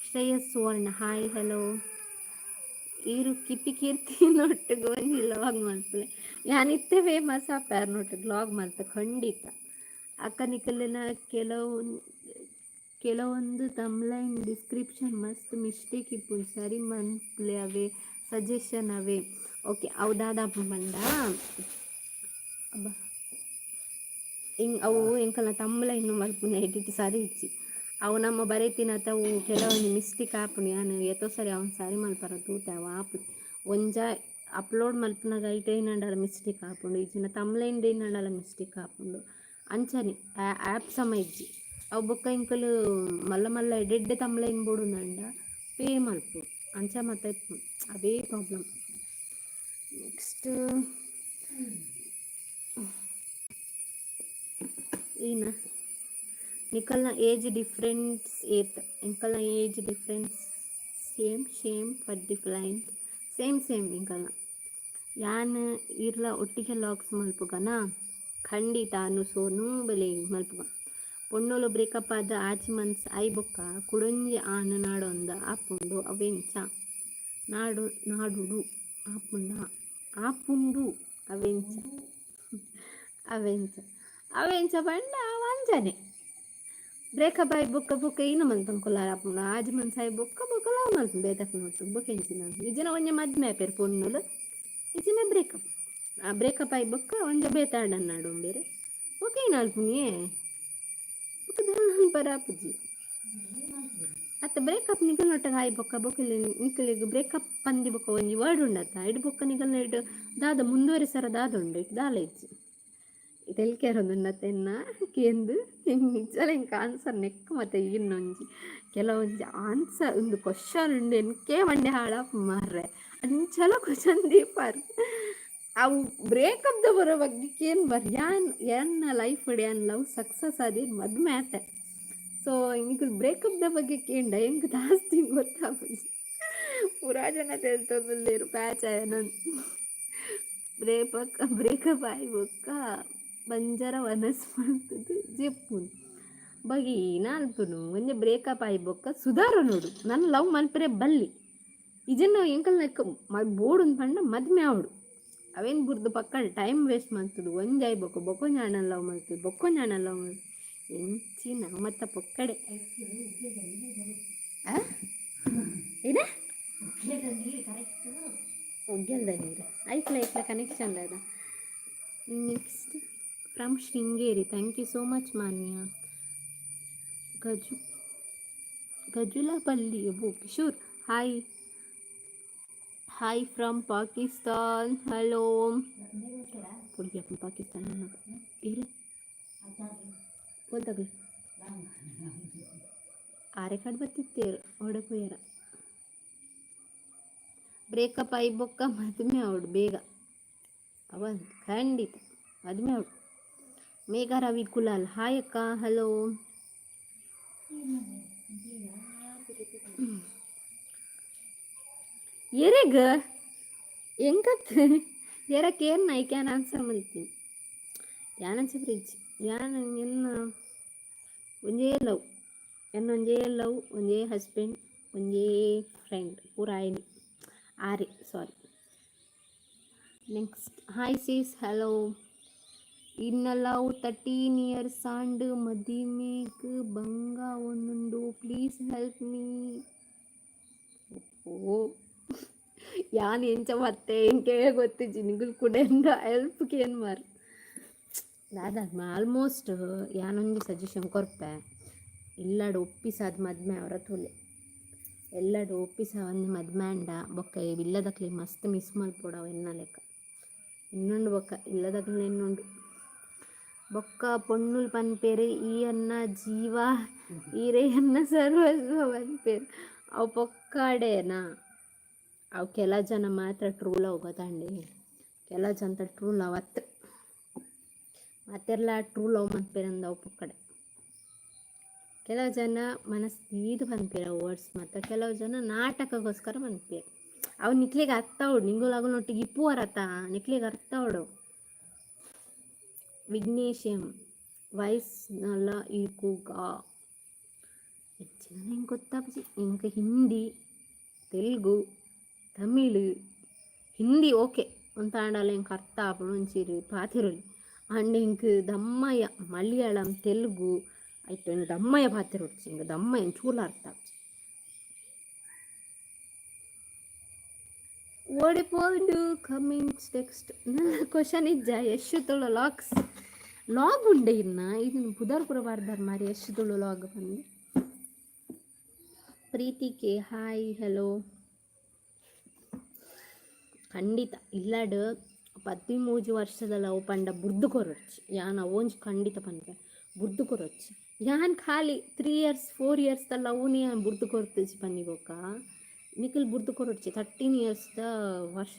ಶ್ರೇಯಸ್ ಸುವರ್ಣ ಹಾಯ್ ಹಲೋ. ಈರು ಕಿಪಿ ಕೀರ್ತಿ ನೊಟ್ಟಿಗೆ ಒಂದು ಲಾಗ್ ಮಲ್ಪಲೆ ಯಾನಿತ್ತೆ ಫೇಮಸ್ ಆಪ್ಯಾರ ನೊಟ್ಟಿಗೆ ಲಾಗ್ ಮಲ್ತ ಖಂಡಿತ. ಅಕ್ಕ ನಿಕಲಿನ ಕೆಲವೊಂದು ತಮ್ಲೈನ್ ಡಿಸ್ಕ್ರಿಪ್ಷನ್ ಮಸ್ತ್ ಮಿಸ್ಟೇಕ್ ಇಪ್ಪುಂಡು ಸರಿ ಮನ್ಪ್ಲೆ ಅವೇ ಸಜೆಷನ್ ಅವೇ ಓಕೆ ಅವದಾದ ಬಂಡ ಅಬ್ಬ ಹಿಂಗೆ ಅವು ಎಂಕಲ್ನ ತಮ್ಲೈನ್ ಮಲ್ಪುನ ಎಡಿಟ್ ಸರಿ ಇಚ್ಚಿ ಅವು ನಮ್ಮ ಬರೀತಿನತ್ತ ಅವು ಕೆಲವೊಂದು ಮಿಸ್ಟೇಕ್ ಆಪುಂಡು ಯಾನು ಎತ್ತೋ ಸರಿ ಅವ್ನು ಸರಿ ಮಲ್ಪರ ತೂತೆ ಅವು ಆಪು ಒಂಜ ಅಪ್ಲೋಡ್ ಮಲ್ಪನಾಗ ಐಟೇ ನಂಡಲ ಮಿಸ್ಟೇಕ್ ಆಪುಂಡು ಈಚಿನ ತಮ್ಲೈನ್ ಡೇ ನಂಡಲ ಮಿಸ್ಟೇಕ್ ಆಪುಂಡು ಅಂಚನೆ ಆ್ಯಪ್ ಸಮ ಇಜ್ಜಿ ಅವು ಬೊಕ್ಕ ಇಂಕಲು ಮಲ್ಲ ಮಲ್ಲ ಎಡ್ಡೆ ತಮ್ಲೈನ್ ಬೋಡು ನಂಡ ಪೇ ಮಲ್ಪು ಅಂಚ ಮತ್ತೆ ಅದೇ ಪ್ರಾಬ್ಲಮ್. ನೆಕ್ಸ್ಟ್ ಏನ ನಿಕಲ್ನ ಏಜ್ ಡಿಫ್ರೆನ್ಸ್ ಏತ್ ಇಂಕಲ್ನ age difference same but different same ಇಂಕಲ್ನ ಯಾನ್ ಇರ್ಲ ಒಟ್ಟಿಗೆ ಲಾಗ್ಸ್ ಮಲ್ಪುಗನ ಖಂಡಿತ ಅನು ಸೋನು ಬಲೆ ಮಲ್ಪುಗ. ಪೊಣ್ಣೋಲು ಬ್ರೇಕಪ್ ಆದ 8 ಮಂತ್ಸ್ ಐ ಬೊಕ್ಕ ಕುಡೊಂಜಿ ಆನ ನಾಡೊಂದ ಆಪುಂಡು ಅವೆಂಚ ನಾಡುಡು ಆಪುಂಡ ಆಪುಂಡು ಅವೆಂಚ ಅವೆಂಚ ಅವೆಂಚ ಪಂಡ ವಂಚನೆ ಬ್ರೇಕಪ್ ಆಗಿ ಬೊಕ್ಕ ಬೊಕ್ಕ ಇನ್ನು ಮಲ್ತನ್ ಕೊಲ್ಲಾರ ಆಪುಂಡು ಆಜ್ ಮನ್ಸಾಯಿ ಬೊಕ್ಕ ಬೊಕ್ಕ ಲವ್ ಮಲ್ತು ಬೇತಕ್ ನೋಡ್ತು ಬೊಕ್ಕೆಂಚಿನ ಇಜಿನ ಒಂಜ ಮದ್ಮೆ ಆಪೇರು ಪೊನ್ನುಲು ಇಜಿನ ಬ್ರೇಕಪ್ ಆಗಿ ಬೊಕ್ಕ ಒಂಜ ಬೇತಾಡನ್ನಾಡು ಬೇರೆ ಓಕೆ ನಾಲ್ಪುನಿಯೇ ಬೊಕ್ಕ ದಾನ ಬರಾಪುಜಿ ಅತ್ತ ಬ್ರೇಕಪ್ ನಿಕಲ್ ನೊಟ್ಟಗೆ ಹಾಯ್ ಬೊಕ್ಕ ಬೊಕ್ಕಲಿ ನಿಕಲಿಗೆ ಬ್ರೇಕಪ್ ಪಂದಿ ಬೊಕ್ಕ ಒಂಜಿ ವರ್ಡ್ ಉಂಡತ್ತ ಇಡು ಬೊಕ್ಕ ನಿಕಲ್ನ ಇಡು ದಾದ ಮುಂದುವರಿಸರ ದಾದ ಉಂಡು ಇಟ್ಟು ದಾಲ ಇಜ್ಜಿ ಇದೆಲ್ಲಿ ಕೇರೊಂದುಂಡತ್ತೆನ್ನ ಕೇಂದು ಹಿಂಗೆ ನಿಜಲ ಹಿಂಗೆ ಆನ್ಸರ್ ನೆಕ್ ಮತ್ತೆ ಇನ್ನೊಂಜಿ ಕೆಲವೊಂಜಿ ಆನ್ಸರ್ ಒಂದು ಕ್ವಶನ್ ಉಂಡು ಎನ್ಕೆ ಮಂಡೆ ಹಾಳ ಮಾರ್ರೆ ಅಂಚಲ ಕ್ವಶನ್ ದೀಪಾರ್ ಅವು ಬ್ರೇಕಪ್ದ ಬರೋ ಬಗ್ಗೆ ಏನು ಬರ್ ಯಾನ್ ಲೈಫ್ ಯಾನ್ ಲವ್ ಸಕ್ಸಸ್ ಆದಿ ಮದ್ಮೆ ಆತ ಸೊ ಇಂಕ ಬ್ರೇಕಪ್ದ ಬಗ್ಗೆ ಕೇಂಡ ಹೆಂಗೆ ಜಾಸ್ತಿ ಗೊತ್ತಾಗ ಪುರಾ ಜನ ತಿಳ್ತೊಂದಿಲ್ಲೇರು ಪ್ಯಾಚ್ ಆಯನನ್ ಬ್ರೇಕಪ್ ಆಗಿ ಬೊಕ್ಕ ಬಂಜರ ವನಸ್ ಮಾಡ್ತದೆ ಜೆಪ್ಪುನು ಬಗಿ ನಾಲ್ಪುನು ಒಂಜೆ ಬ್ರೇಕಪ್ ಆಗಿ ಬೊಕ್ಕ ಸುಧಾರ ನೋಡು ನನ್ನ ಲವ್ ಮಲ್ಪರೆ ಬಲ್ಲಿ ಇದನ್ನು ಎಂಕಲ್ ನೆಕ್ಕ ಬೋಡುನ್ ಪಂಡ ಮದ್ಮೆ ಆವಡು ಅವೇನು ಬುರ್ದು ಪಕ್ಕಲ್ ಟೈಮ್ ವೇಸ್ಟ್ ಮಾಡ್ತದೆ ಒಂಜಾಯ್ ಬೊಕ್ಕೊಂಜ ಅಣ್ಣ ಲವ್ ಮಾಡ್ತದೆ ಬೊಕ್ಕೊಂಜ ಅಣ್ಣ ಲವ್ ಮಾಡ್ತದೆ ಎಂಚಿನ ಮತ್ತ ಪೊಕ್ಕಡೆ ಏನ ಒಗ್ಗಲ್ದ ನೀರು ಐಕ್ಲ ಕನೆಕ್ಷನ್ ಅದ next from Sringeri thank you so much Manya Gajulapalli Kishore hi from Pakistan hello ಪುಡಿಯಪ್ಪ ಪಾಕಿಸ್ತಾನ ಏನು ಗೊತ್ತಾಗಲಿ ಆರೆಕಾಡು ಬರ್ತಿತ್ತೇರು ಹೊಡಕುಯ್ಯಾರ ಬ್ರೇಕಪ್ ಆಗಿ ಬೊಕ್ಕ ಮದುವೆ ಅವಡು ಬೇಗ ಅವ ಖಂಡಿತ ಮದುವೆ ಅವಡು ಮೇಘ ರವಿ ಕುಲಾಲ್ ಹಾಯ್ ಅಕ್ಕ ಹಲೋ ಎರೆಗ ಹೆಂಗತ್ ಎರಕ್ಕೆ ಏನು ನಾ ಕ್ಯಾನ್ ಆನ್ಸರ್ ಮಾಡ್ತೀನಿ ಯಾನ್ ಆನ್ಸರ್ ಫ್ರಿಜ್ ಯಾನ್ ಎನ್ನ ಒಂಜೇ ಲವ್ ಒಂಜೇ ಲವ್ ಒಂಜೇ ಹಸ್ಬೆಂಡ್ ಒಂಜೇ ಫ್ರೆಂಡ್ ಪೂರಾಯನಿ ಆರೆ sorry next hi seize hello ಇನ್ನ ಲವ್ 13 years ಆಂಡ್ ಮದಿಮೇಗ್ ಬಂಗ ಒಂದುಂಡು ಪ್ಲೀಸ್ ಹೆಲ್ಪ್ ಮೀ ಓ ಯಾನ್ ಎಂಚ ಮತ್ತೆ ಎಂಕೆ ಗೊತ್ತಿಜ್ಜಿ ನಿಗುಲ್ ಕೂಡ ಹೆಲ್ಪ್ಗೆ ಏನು ಮಾರು ದಾದ ಆಲ್ಮೋಸ್ಟ್ ಯಾನೊಂದು ಸಜೆಷನ್ ಕೊರ್ಪೆ ಎಲ್ಲಡು ಒಪ್ಪಿಸಾದ ಮದ್ಮೆ ಅವರ ತುಲೆ ಎಲ್ಲಡು ಒಪ್ಪಿಸ ಒಂದು ಮದ್ಮೆ ಅಂಡ ಬೊಕ್ಕ ಇಲ್ಲದಕ್ಲಿ ಮಸ್ತ್ ಮಿಸ್ ಮಲ್ಪೋಡವ ಎನ್ನ ಲೆಕ್ಕ ಇನ್ನೊಂದು ಬೊಕ್ಕ ಇಲ್ಲದಕ್ಲಿ ಇನ್ನೊಂದು ಬೊಕ್ಕ ಪೊಣ್ಣುಲ್ ಪನ್ಪೇರು ಈ ಅನ್ನ ಜೀವ ಈರೇ ಅನ್ನ ಸರ್ವಸ್ವ ಪನ್ಪೇರು ಅವು ಪೊಕ್ಕಾಡೇನಾ ಅವು ಕೆಲ ಜನ ಮಾತ್ರ ಟ್ರೂ ಲವ್ ಗೊತ್ತಂಡಿ ಕೆಲ ಜನ ಟ್ರೂ ಲವ್ ಅತ್ತು ಮತ್ತೆಲ್ಲ ಟ್ರೂ ಲವ್ ಮನ್ಪೇರಂದ ಅವು ಪೊಕ್ಕಡೆ ಕೆಲವು ಜನ ಮನಸ್ಸೀದು ಪನ್ಪೇರ ವರ್ಡ್ಸ್ ಮತ್ತು ಕೆಲವು ಜನ ನಾಟಕಕ್ಕೋಸ್ಕರ ಪನ್ಪೇರು ಅವು ನಿಕ್ಲಿಗೆ ಅರ್ಥ ಅವಡು ನಿಂಗುಲಾಗನೊಟ್ಟಿಗೆ ಇಪ್ಪುವರತ ನಿಕ್ಲಿಗೆ ಅರ್ಥ ಅವಡು ವಿಘ್ನೇಶಂ ವಯಸ್ಸಲ್ಲ ಈಕೂಗ ಹೆಚ್ಚಿನ ಹೆಂಗೆ ಗೊತ್ತಾಪಿ ಇಂಕ ಹಿಂದಿ ತೆಲುಗು ತಮಿಳ್ ಹಿಂದಿ ಓಕೆ ಅಂತ ಆಂಡಲ್ಲ ಇಂಕ ಅರ್ಥ ಆಪಡು ಒಂಚೂರು ಪಾತಿರೊಲಿ ಅಂಡ್ ಇಂಕ ದಮ್ಮಯ್ಯ ಮಲಯಾಳಂ ತೆಲುಗು ಆಯ್ತು ದಮ್ಮಯ್ಯ ಪಾತಿರೊಡ್ಚಿ ಇಂಕ ದಮ್ಮಯ್ಯ ಚೂಲ ಅರ್ಥ ಆಪ್ಚಿ ಓಡಿಪೋಂಡು ಕಮಿಂಗ್ಸ್ ಟೆಕ್ಸ್ಟ್ ನನ್ನ ಕ್ವಶನ್ ಇಜ್ಜ ಎಷ್ಟು ತುಳು ಲಾಗ್ ಉಂಡೆ ಇನ್ನ ಇದನ್ನು ಬುಧವಾರ ಪುರ ಬಾರ್ದಾರ ಮಾರಿ ಎಷ್ಟು ತುಳು ಲಾಗ್ ಬಂದು ಪ್ರೀತಿಕೆ ಹಾಯ್ ಹಲೋ ಖಂಡಿತ ಇಲ್ಲಡು 13 ವರ್ಷದ ಲವ್ ಪಂಡ ಬುರ್ದು ಕೊರೊಚ್ಚಿ ಯಾನ್ ಅವೊಂಜಿ ಖಂಡಿತ ಪನ್ಪೆ ಬುರ್ದು ಕೊರೊಚ್ಚಿ ಯಾನ್ ಖಾಲಿ 3 years 4 years Lavani ಬುರ್ದು ಕೊರ್ತಿಜಿ ಪನ್ನಿಗೋಕ Nikhil ಬುರ್ದು ಕೊರೊಚ್ಚಿ 13 years ವರ್ಷ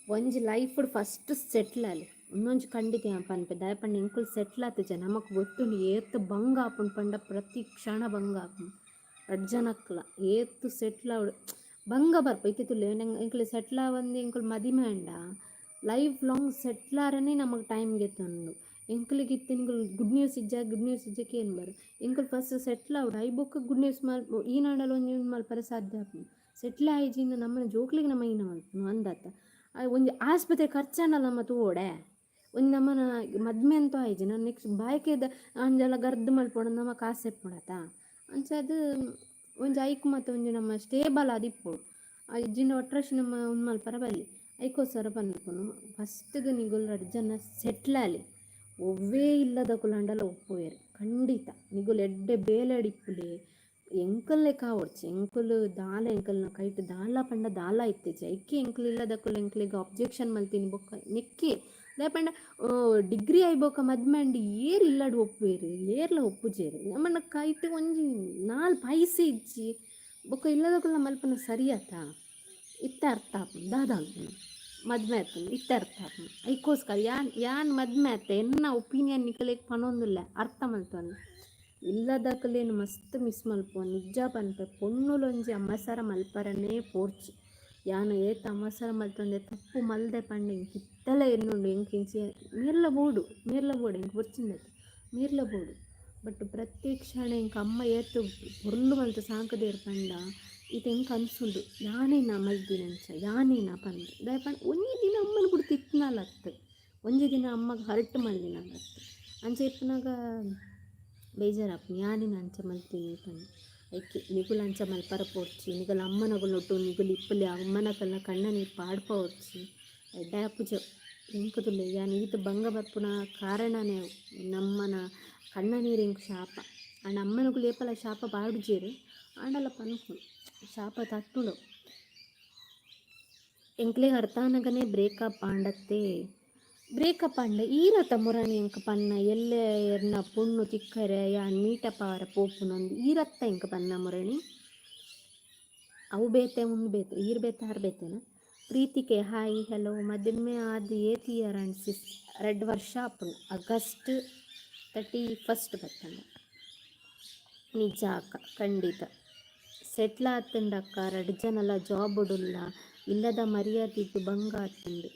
ಒಂಜಿ ಲೈಫ್ ಫಸ್ಟ್ ಸೆಟ್ಲ್ ಆಲಿ ಇನ್ನೊಂಜಿ ಖಂಡಿತ ಪನ್ಪೆ ದಯಪಂಡ ಇಂಕುಲ್ ಸೆಟ್ಲ್ ಆತಜ ನಮಕ್ ಗೊತ್ತುಂಡು ಏತ್ ಬಂಗ ಆಪುಂಡು ಪಂಡ ಪ್ರತಿ ಕ್ಷಣ ಬಂಗ ಆಪುಂಡು ಅಡ್ಜನಕ್ಲ ಏತ್ ಸೆಟ್ಲ್ ಆವಡು ಬಂಗ ಬರ್ಪ ಇತ್ತಿತ್ತುಲ್ಲೆ ಇಂಕುಲು ಸೆಟ್ಲ್ ಆವಂದು ಇಂಕುಲು ಮದಿಮೆ ಅಂಡ ಲೈಫ್ ಲಾಂಗ್ ಸೆಟ್ಲ್ ಆರನೇ ನಮಗೆ ಟೈಮ್ಗೆ ತಂದು ಎಂಕುಲಿಗೆ ಇತ್ತು ಇಂಕುಲು ಗುಡ್ ನ್ಯೂಸ್ ಇಜ್ಜಕ್ಕೆ ಏನು ಬರು ಇಂಕುಲು ಫಸ್ಟ್ ಸೆಟ್ಲ್ ಆವಡು ಐ ಬೊಕ್ಕ ಗುಡ್ ನ್ಯೂಸ್ ಈ ನಾಡಲ್ಲಿ ಒಂದು ಮಲ್ಪರ ಸಾಧ್ಯ ಆಪುಂಡು ಸೆಟ್ಲ್ ಆಯ್ಜಿಂದ ನಮ್ಮನ್ನ ಜೋಕ್ಲಿಗೆ ನಮ್ಮ ಇನ್ನ ಮಲ್ಪನು ಅಂದಾತ ಒಂದು ಆಸ್ಪತ್ರೆ ಖರ್ಚನಲ್ಲ ನಮ್ಮ ತೋಡೆ ಒಂದು ನಮ್ಮನ ಮದ್ಮೆ ಅಂತೂ ಆಯ್ತು ನಾನು ನೆಕ್ಸ್ಟ್ ಬಾಯ್ಕೆದ ಅಂಜೆಲ್ಲ ಗರ್ದು ಮಲ್ಪೊಡ ನಮ್ಮ ಕಾಸು ಎಪ್ಪಡತ ಅಂಚದು ಒಂಜಿ ಐಕ್ ಮತ್ತು ಒಂಜಿ ನಮ್ಮ ಸ್ಟೇಬಲ್ ಆದಿಪ್ಪು ಇಜ್ಜಿನ ಒಟ್ರಾಶಿ ನಮ್ಮ ಒಂದು ಮಲ್ಪರ ಬಲ್ಲಿ ಐಕೋಸ್ಕರ ಪನ್ಪುನು ಫಸ್ಟ್ಗೆ ನಿಗುಲು ಜನ ಸೆಟ್ಲಾಲಿ ಒವ್ವೇ ಇಲ್ಲದ ಕುಲಂಡಲ ಒಪ್ಪುವೇರು ಖಂಡಿತ ನಿಗುಲು ಎಡ್ಡೆ ಬೇಲೆಡಿಪ್ಪುಲೆ ಎಂಕಲ್ಲೆ ಕಾವಡ್ಚಿ ಎಂಕುಲು ದಾಲ ಎಂಕಲ್ನ ಕೈಟ್ ದಾಲ ಪಂಡ ದಾಲ ಇತ್ತೆಜಿ ಐಕ್ಕಿ ಎಂಕುಲು ಇಲ್ಲದ ಕುಲ ಎಂಕುಲಿಗೆ ಅಬ್ಜೆಕ್ಷನ್ ಮಲ್ತೀನಿ ಬೊಕ್ಕ ನೆಕ್ಕಿ ಲೇಪಂಡ ಡಿಗ್ರಿ ಆಯ್ಬೋಕ ಮದ್ಮೆಂಡು ಏರು ಇಲ್ಲಡು ಒಪ್ಪುವೇರು ಏರ್ಲ ಒಪ್ಪುಜೇರು ನಮ್ಮನ್ನ ಕೈಟ್ ಒಂಜಿ 4 ಪೈಸೆ ಇಜ್ಜಿ ಬೊಕ್ಕ ಇಲ್ಲದ ಕುಲ ಮಲ್ಪನ ಸರಿಯತ್ತ ಇತ್ತ ಅರ್ಥ ಆಪುಂಡು ದಾದಾಂಪುನು ಮದ್ಮೆ ಆಯ್ತು ಇತ್ತ ಅರ್ಥ ಆಪುಂಡು ಐಕೋಸ್ಕರ ಯಾನ್ ಮದ್ಮೆ ಆಯ್ತು ಎನ್ನ ಒಪಿನಿಯನ್ ನಿಕಲೆಗ್ ಪನೊಂದುಲ್ಲ ಅರ್ಥ ಮಲ್ಪನು ಇಲ್ಲದಕ್ಕಲೇನು ಮಸ್ತ್ ಮಿಸ್ ಮಲ್ಪುವ ನಿಜ ಪನ್ಪೆ ಪೊಣ್ಣುಲೊಂಜಿ ಅಮ್ಮಸರ ಮಲ್ಪರನೇ ಪೋರ್ಚಿ ಯಾನು ಏತ ಅಮ್ಮಸರ ಮಲ್ತೊಂದೆ ತಪ್ಪು ಮಲ್ದೆ ಪಂಡೆ ಇಂಕ ಇತ್ತಲೇ ಎನ್ನುಂಡು ಇಂಚಿ ಮೀರ್ಲ ಬೋಡು ಇಂಕ ಬೊಚ್ಚಿಂದದ್ದು ಮೀರ್ಲ ಬೋಡು ಬಟ್ ಪ್ರತಿ ಕ್ಷಣ ಇಂಕ ಅಮ್ಮ ಏತು ಹೊರ್ಲು ಮಲ್ತು ಸಾಕದೇರು ಪಂಡ ಇದು ಎಂಕ ಅನ್ಸುಂಡು ಯಾನೇನಾ ಮಲ್ದಿನಂಚ ಯಾನೇನಾ ಪಂದು ದಯಪಂಡ ಒಂಜಿ ದಿನ ಅಮ್ಮನ ಕೂಡ ತಿತ್ತನಲತ್ತು ಒಂಜಿ ದಿನ ಅಮ್ಮಗೆ ಹರ್ಟ್ ಮಲ್ದಿನಲತ್ತು ಅಂಚ ಇಪ್ಪನಾಗ ಬೇಜಾರಾಪು ಯಾನೇನು ಅಂಚ ಮಲ್ತೀನಿ ಪಂದು ಐಕೆ ನಿಗುಲು ಅಂಚ ಮಲ್ಪರ ಪೋರ್ಚಿ ನಿಗಲು ಅಮ್ಮನಗುಲೊಟ್ಟು ನಿಗುಲು ಇಪ್ಪಲೆ ಅಮ್ಮನಕಲ್ನ ಕಣ್ಣ ನೀರು ಪಾಡ್ಪ ಹೊರ್ಚಿ ಎಡ್ಡಾಪುಜ ಎಂಕುದುಲ್ಲೆ ಯಾನ್ ಈತ ಬಂಗ ಬರ್ಪುನ ಕಾರಣನೇ ನಮ್ಮನ ಕಣ್ಣ ನೀರು ಎಂಕು ಶಾಪ ಅಂಡ್ ಅಮ್ಮನಗುಲು ಏಪಲ ಶಾಪ ಪಾಡುಜೇರು ಆಂಡಲ ಪನ್ಪು ಶಾಪ ತಟ್ಟುಡು ಎಂಕ್ಲೆಗ್ ಅರ್ಥಾನಗನೆ ಬ್ರೇಕಪ್ ಆಂಡತ್ತೆ ಬ್ರೇಕಪ್ ಅಂಡ ಈರತ್ತ ಮುರಣಿ ಎಂಕ ಪನ್ನ ಎಲ್ಲೆ ಎರ್ನ ಪೊಣ್ಣು ತಿಕ್ಕರೆ ಯಾನ್ ಮೀಟಪಾರ ಪೋಪುನೊಂದು ಈರತ್ತ ಎಂಕ ಪನ್ನ ಮುರಣಿ ಅವು ಬೇತೆ ಮುಂದೆ ಬೇತೆ ಈರು ಬೇತೆ ಹಾರು ಬೇತೆನ ಪ್ರೀತಿಕೆ ಹಾಯ್ ಹಲೋ ಮದುವೆ ಆದ 8 ಇಯರ್ ಅಂಡ್ 2 ವರ್ಷ ಆಪುಂಡು ಆಗಸ್ಟ್ 31 ಬರ್ತಂಡ ನಿಜ ಅಕ್ಕ ಖಂಡಿತ ಸೆಟ್ಲ್ ಆತಂಡ ಅಕ್ಕ 2 ಜನಲ ಜಾಬ್ ಉಡುಲ್ಲ ಇಲ್ಲದ ಮರ್ಯಾದಿದ್ದು ಭಂಗ ಆತಂಡು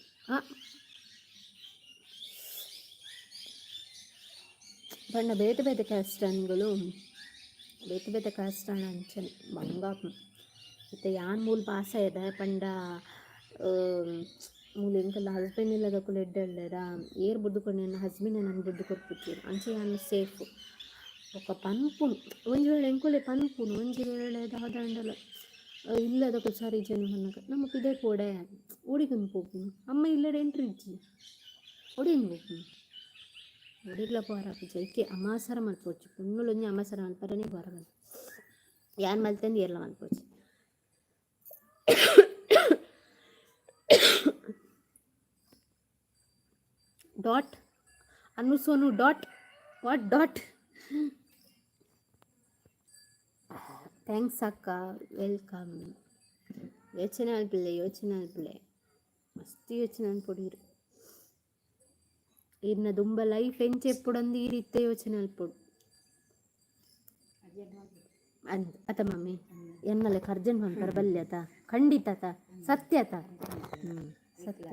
ಪಂಡ ಬೇತೆ ಬೇತೆ ಕ್ಯಾಸ್ಟನ್ಗಳು ಬೇತೆ ಬೇತೆ ಕ್ಯಾಸ್ಟನ್ ಅಂಚನೆ ಭಂಗ ಮತ್ತು ಯಾನ್ ಮೂಲ ಪಾಸ ಇದೆ ಪಂಡ ಮೂಲ ಎಂಕಲ್ಲ ಹಸ್ಬೆಂಡ್ ಇಲ್ಲದ ಕುಲ ಎಡ್ಡೆಳ್ಳರ ಏರ್ ಬುದ್ದುಕೊಂಡು ನನ್ನ ಹಸ್ಬೆಂಡ್ ನನ್ನ ಬುದ್ದು ಕೊಟ್ಬಿಟ್ಟಿರು ಅಂಚೆ ನಾನು ಸೇಫು ఒక ಪನ್ಪುನು ಒಂಜಿ ವೇಳೆ ಎಂಕುಲೆ ಪನ್ಪುನು ಒಂಜಿ ವೇಳೆ ದಾದಂಡಲ ಇಲ್ಲದ ಸಾರಿ ಜನ ಹನ್ನಕ ನಮ್ಮ ಪಿದೆ ಪೋಡೆ ಓಡಿಕೊಂಡು ಪೋಪುನು ಅಮ್ಮ ಇಲ್ಲಡೆ ಎಂಟ್ರಿ ಇಜ್ಜಿ ಒಡಿಯನ್ನು ಪೋಪುನು ಒಡಿಗ್ಲ ಪೋರ ಜೈಕೆ ಅಮಾಸರ ಮಲ್ಪೋಚು ಪುಣ್ಣುಲೊಂಜಿ ಅಮಾಸರ ಮಲ್ಪರನೇ ಪೋರ ಬಂದು ಯಾನ್ ಮಲ್ತಂದು ಎಲ್ಲ ಮಲ್ಪೋಚು ಡಾಟ್ ಅನ್ನು Sonu dot what dot thanks ಅಕ್ಕ ವೆಲ್ಕಮ್ ಯೋಚನೆ ಅಲ್ಪಿಲ್ಲೆ ಮಸ್ತ್ ಯೋಚನೆ ಅನ್ಪೊಡಿರು ಇನ್ನ ದುಂಬ ಲೈಫ್ ಎಂಚೆ ಎಪ್ಪುಡಂದು ಈ ರೀತಿ ಯೋಚನೆ ಅಲ್ಪೊಡು ಅಂದ್ ಅತ ಮಮ್ಮಿ ಎನ್ನಲೆ ಕರ್ಜನ್ ಪಂಪರ ಬಲ್ಯತ ಖಂಡಿತ ಸತ್ಯತ ಸತ್ಯ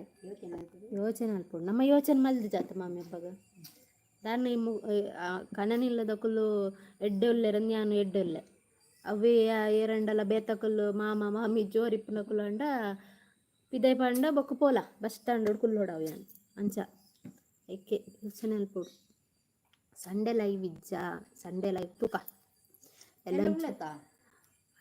ಯೋಚನೆ ಅಲ್ಪೊಡು ನಮ್ಮ ಯೋಚನೆ ಮಲ್ದಿ ಜಾತ ಮಮ್ಮಿ ಹಬ್ಬಗ ದಾನ ಕಣನಿಲ್ಲದ ಕುಲ್ಲು ಎಡ್ಡೆೊಲ್ಲೆ ರಂದ್ಯಾನು ಎಡ್ಡೆೊಲ್ಲೆ ಅವೇ ಏರಂಡಲ ಬೇತಕಲ್ಲು ಮಾಮ ಮಾಮಿ ಜೋರಿಪ್ಪುನ ಕುಲಂಡ ಪಿದೈ ಪಂಡ ಬೊಕ್ಕ ಪೋಲ ಬಸ್ ಸ್ಟ್ಯಾಂಡ್ ಕುಲ್ಲೋಡವು ಯಾನ್ ಅಂಚ ಎಕ್ಕೆ ಯೋಚನೆ ಅಲ್ಪೊಡು ಸಂಡೆ ಲೈವ್ ಇಜ್ಜ ಸಂಡೆ ಲೈವ್ ತೂಕ ಎಲ್ಲ